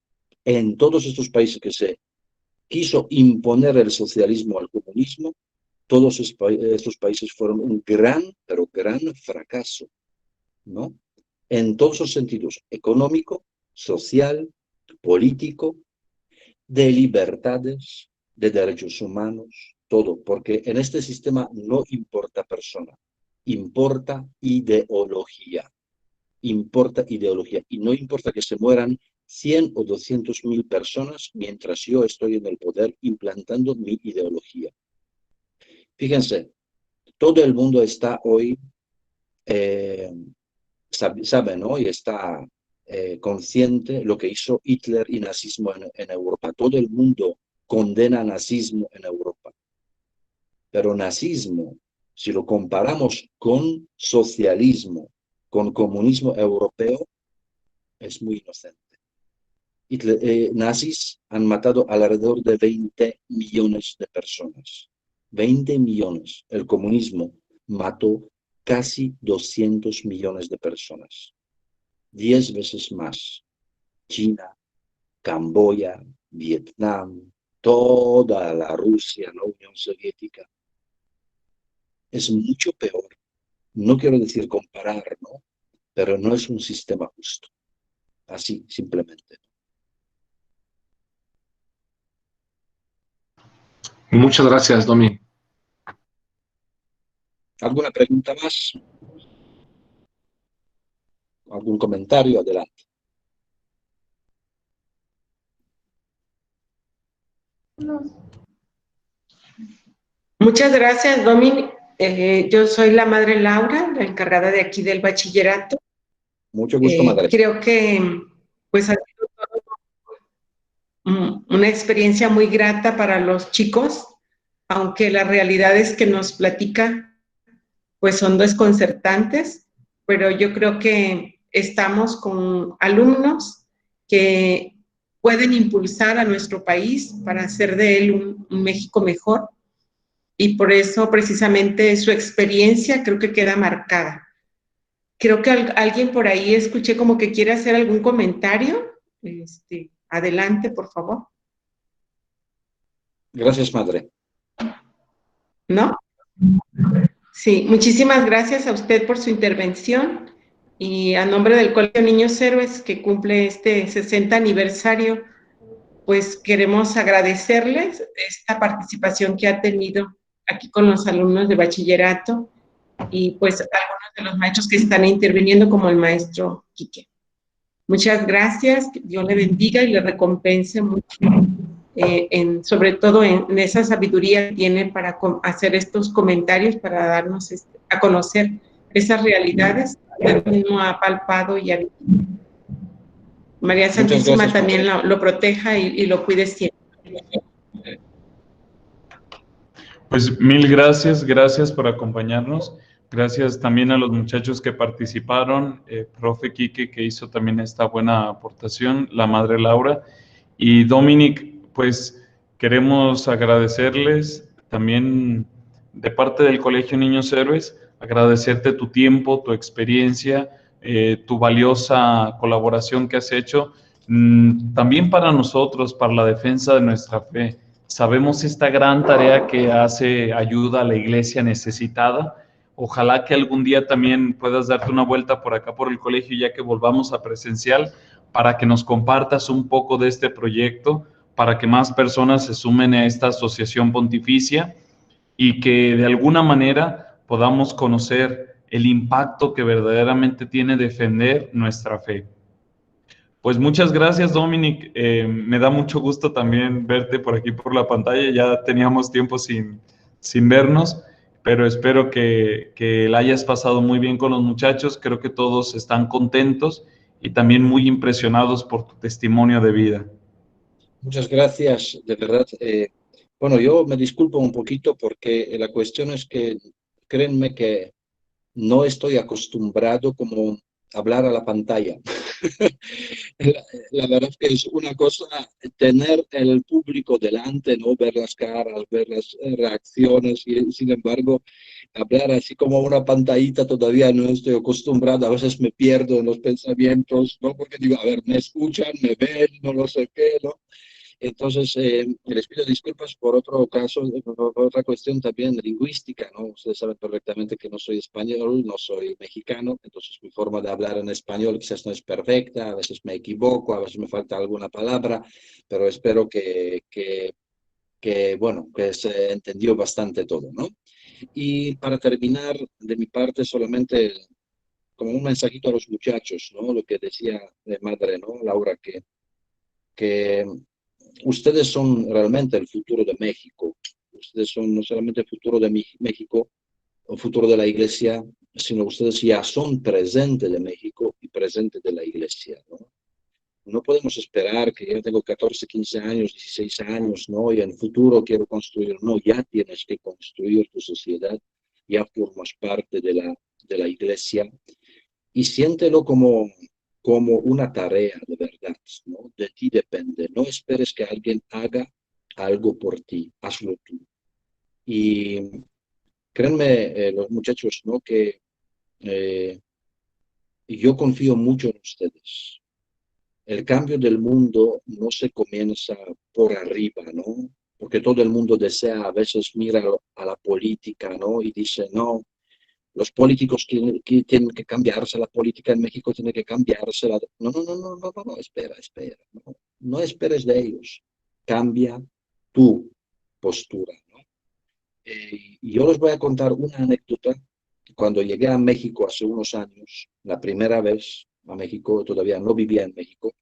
En todos estos países que se quiso imponer el socialismo al comunismo, todos estos países fueron un gran, pero gran fracaso, ¿no? En todos los sentidos, económico, social, político, de libertades, de derechos humanos, todo, porque en este sistema no importa persona, importa ideología, y no importa que se mueran 100 o 200.000 personas mientras yo estoy en el poder implantando mi ideología. Fíjense, todo el mundo está hoy, sabe, ¿no?, y está consciente lo que hizo Hitler y nazismo en Europa. Todo el mundo condena nazismo en Europa. Pero nazismo, si lo comparamos con socialismo, con comunismo europeo, es muy inocente. Nazis han matado alrededor de 20 millones de personas. 20 millones. El comunismo mató casi 200 millones de personas. 10 veces más. China, Camboya, Vietnam, toda la Rusia, la Unión Soviética. Es mucho peor. No quiero decir comparar, ¿no?, pero no es un sistema justo. Así, simplemente. Muchas gracias, Domi. ¿Alguna pregunta más? ¿Algún comentario? Adelante. No. Muchas gracias, Domi. Yo soy la madre Laura, la encargada de aquí del bachillerato. Mucho gusto, madre. Creo que pues ha sido una experiencia muy grata para los chicos, aunque las realidades que nos platica pues son desconcertantes, pero yo creo que estamos con alumnos que pueden impulsar a nuestro país para hacer de él un México mejor, y por eso precisamente su experiencia creo que queda marcada. Creo que alguien por ahí escuché como que quiere hacer algún comentario. Adelante, por favor. Gracias, madre. ¿No? Sí, muchísimas gracias a usted por su intervención, y a nombre del Colegio Niños Héroes, que cumple este 60 aniversario, pues queremos agradecerles esta participación que ha tenido aquí con los alumnos de bachillerato, y pues algunos de los maestros que están interviniendo, como el maestro Quique. Muchas gracias, que Dios le bendiga y le recompense mucho, sobre todo en esa sabiduría que tiene para hacer estos comentarios, para darnos a conocer esas realidades que él mismo ha palpado y ha vivido. María Santísima gracias, también lo proteja y lo cuide siempre. Pues mil gracias, gracias por acompañarnos. Gracias también a los muchachos que participaron, profe Quique, que hizo también esta buena aportación, la madre Laura, y Dominic. Pues queremos agradecerles también de parte del Colegio Niños Héroes, agradecerte tu tiempo, tu experiencia, tu valiosa colaboración que has hecho, también para nosotros, para la defensa de nuestra fe. Sabemos esta gran tarea que hace ayuda a la iglesia necesitada. Ojalá que algún día también puedas darte una vuelta por acá por el colegio, ya que volvamos a presencial, para que nos compartas un poco de este proyecto, para que más personas se sumen a esta asociación pontificia y que de alguna manera podamos conocer el impacto que verdaderamente tiene defender nuestra fe. Pues muchas gracias, Dominic. Me da mucho gusto también verte por aquí por la pantalla. Ya teníamos tiempo sin vernos, pero espero que la hayas pasado muy bien con los muchachos. Creo que todos están contentos y también muy impresionados por tu testimonio de vida. Muchas gracias, de verdad. Bueno, yo me disculpo un poquito porque la cuestión es que, créanme que no estoy acostumbrado como a hablar a la pantalla. La verdad que es una cosa tener el público delante, no ver las caras, ver las reacciones, y sin embargo hablar así como una pantallita todavía no estoy acostumbrado. A veces me pierdo en los pensamientos, ¿no? Porque digo, a ver, me escuchan, me ven, no lo sé qué, ¿no? Entonces, les pido disculpas por otro caso, por otra cuestión también lingüística, ¿no? Ustedes saben perfectamente que no soy español, no soy mexicano, entonces mi forma de hablar en español quizás no es perfecta, a veces me equivoco, a veces me falta alguna palabra, pero espero bueno, que se entendió bastante todo, ¿no? Y para terminar, de mi parte, solamente como un mensajito a los muchachos, ¿no? Lo que decía de madre, ¿no? Laura, que ustedes son realmente el futuro de México. Ustedes son no solamente el futuro de México, el futuro de la iglesia, sino ustedes ya son presente de México y presente de la iglesia, ¿no? No podemos esperar que yo tengo 14, 15 años, 16 años, ¿no? Y en el futuro quiero construir. No, ya tienes que construir tu sociedad, ya formas parte de la iglesia, y siéntelo como una tarea de verdad, ¿no? De ti depende. No esperes que alguien haga algo por ti, hazlo tú. Y créanme, los muchachos, ¿no? Que yo confío mucho en ustedes. El cambio del mundo no se comienza por arriba, ¿no? Porque todo el mundo desea, a veces mira a la política, ¿no? Y dice, no, los políticos tienen que cambiarse, la política en México tiene que cambiarse. No, espera, no, no esperes de ellos, cambia tu postura, ¿no? Y yo les voy a contar una anécdota. Cuando llegué a México hace unos años, la primera vez a México, todavía no vivía en México,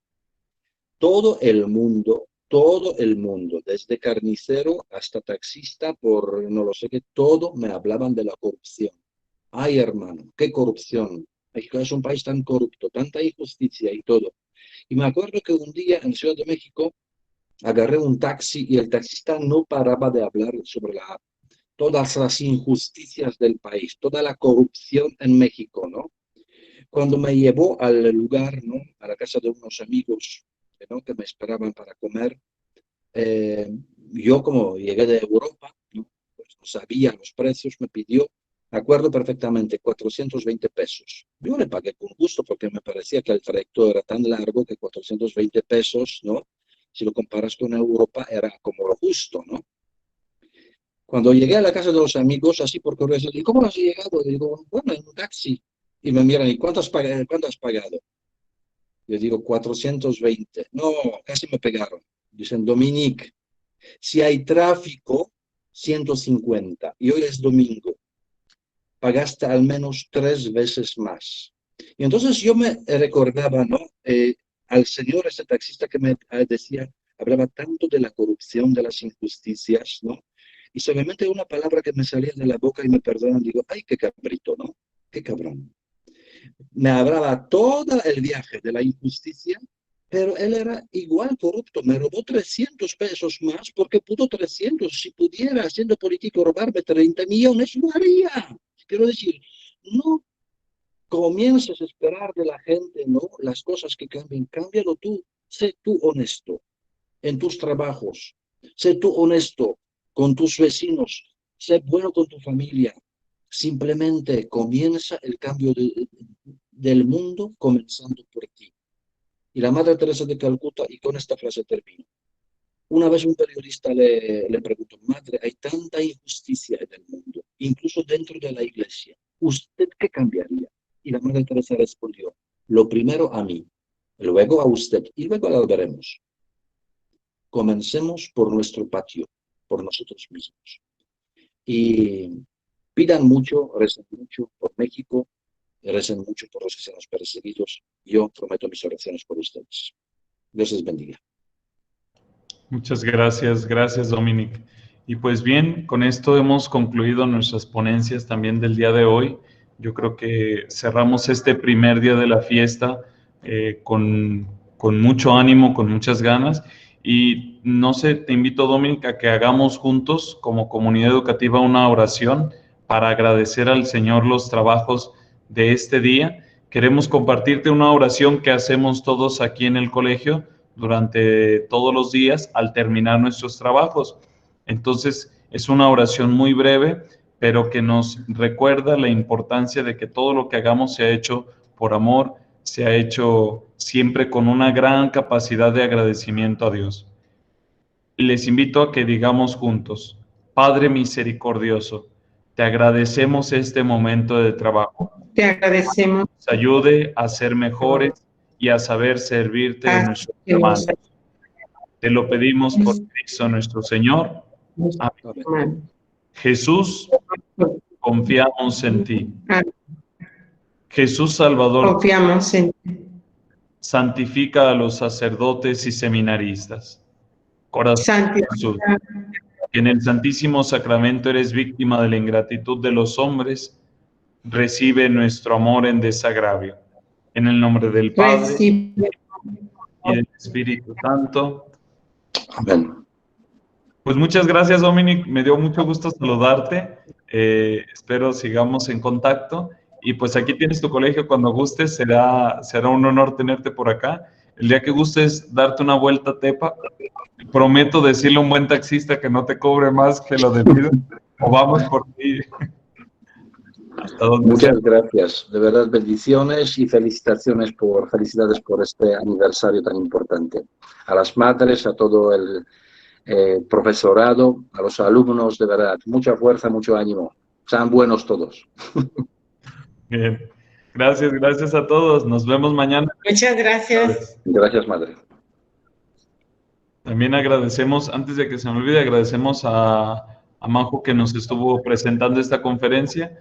todo el mundo todo el mundo, desde carnicero hasta taxista, por no lo sé qué, todo me hablaban de la corrupción. Ay, hermano, qué corrupción. México es un país tan corrupto, tanta injusticia y todo. Y me acuerdo que un día en Ciudad de México agarré un taxi y el taxista no paraba de hablar sobre todas las injusticias del país, toda la corrupción en México, ¿no? Cuando me llevó al lugar, ¿no? A la casa de unos amigos, ¿no? Que me esperaban para comer, yo como llegué de Europa, ¿no? Pues no sabía los precios, me pidió, me acuerdo perfectamente, 420 pesos. Yo le pagué con gusto porque me parecía que el trayecto era tan largo que 420 pesos, ¿no? Si lo comparas con Europa, era como lo justo, ¿no? Cuando llegué a la casa de los amigos, así por correo, ¿y cómo has llegado? Digo, bueno, en un taxi. Y me miran, ¿y cuánto has pagado? Yo digo, 420. No, casi me pegaron. Dicen, Dominique, si hay tráfico, 150. Y hoy es domingo. Pagaste al menos 3 veces más. Y entonces yo me recordaba, ¿no? Al señor, ese taxista que me decía, hablaba tanto de la corrupción, de las injusticias, ¿no? Y solamente una palabra que me salía de la boca y me perdonan, digo, ay, qué cabrito, ¿no? Qué cabrón. Me hablaba todo el viaje de la injusticia, pero él era igual corrupto. Me robó 300 pesos más porque pudo 300. Si pudiera, siendo político, robarme 30 millones, lo haría. Quiero decir, no comiences a esperar de la gente, ¿no? Las cosas que cambien, cámbialo tú. Sé tú honesto en tus trabajos. Sé tú honesto con tus vecinos. Sé bueno con tu familia. Simplemente comienza el cambio del mundo comenzando por ti. Y la Madre Teresa de Calcuta, y con esta frase termino. Una vez un periodista le preguntó, Madre, hay tanta injusticia en el mundo, incluso dentro de la iglesia. ¿Usted qué cambiaría? Y la Madre Teresa respondió, lo primero a mí, luego a usted, y luego lo veremos. Comencemos por nuestro patio, por nosotros mismos. Y pidan mucho, recen mucho por México, recen mucho por los cristianos perseguidos. Yo prometo mis oraciones por ustedes. Dios les bendiga. Muchas gracias, gracias Dominic. Y pues bien, con esto hemos concluido nuestras ponencias también del día de hoy. Yo creo que cerramos este primer día de la fiesta con mucho ánimo, con muchas ganas. Y no sé, te invito, Dominic, a que hagamos juntos como comunidad educativa una oración para agradecer al Señor los trabajos de este día. Queremos compartirte una oración que hacemos todos aquí en el colegio durante todos los días al terminar nuestros trabajos. Entonces, es una oración muy breve, pero que nos recuerda la importancia de que todo lo que hagamos se ha hecho por amor, se ha hecho siempre con una gran capacidad de agradecimiento a Dios. Les invito a que digamos juntos, Padre misericordioso, te agradecemos este momento de trabajo. Te agradecemos. Nos ayude a ser mejores y a saber servirte en nuestros hermanos. Te lo pedimos por Cristo nuestro Señor. Amén. Jesús, confiamos en ti. Jesús Salvador, confiamos en ti. Santifica a los sacerdotes y seminaristas. Corazón de Jesús, que en el Santísimo Sacramento eres víctima de la ingratitud de los hombres, recibe nuestro amor en desagravio. En el nombre del Padre y del Espíritu Santo. Amén. Pues muchas gracias, Dominic. Me dio mucho gusto saludarte. Espero sigamos en contacto. Y pues aquí tienes tu colegio cuando gustes. Será un honor tenerte por acá. El día que gustes darte una vuelta a Tepa, prometo decirle a un buen taxista que no te cobre más que lo debido. O vamos por ti. Muchas gracias. De verdad, bendiciones y felicidades por este aniversario tan importante. A las madres, a todo el profesorado, a los alumnos, de verdad, mucha fuerza, mucho ánimo. Sean buenos todos. Bien. Gracias a todos. Nos vemos mañana. Muchas gracias. Gracias, madre. También agradecemos, antes de que se me olvide, agradecemos a Majo que nos estuvo presentando esta conferencia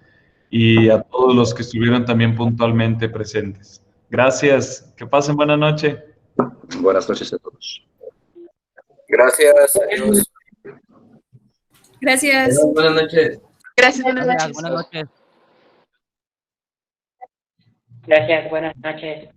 y a todos los que estuvieron también puntualmente presentes. Gracias. Que pasen buena noche. Buenas noches a todos. Gracias, adiós. Gracias. Buenas noches. Gracias, buenas Gracias, noches. buenas noches. Gracias, buenas noches.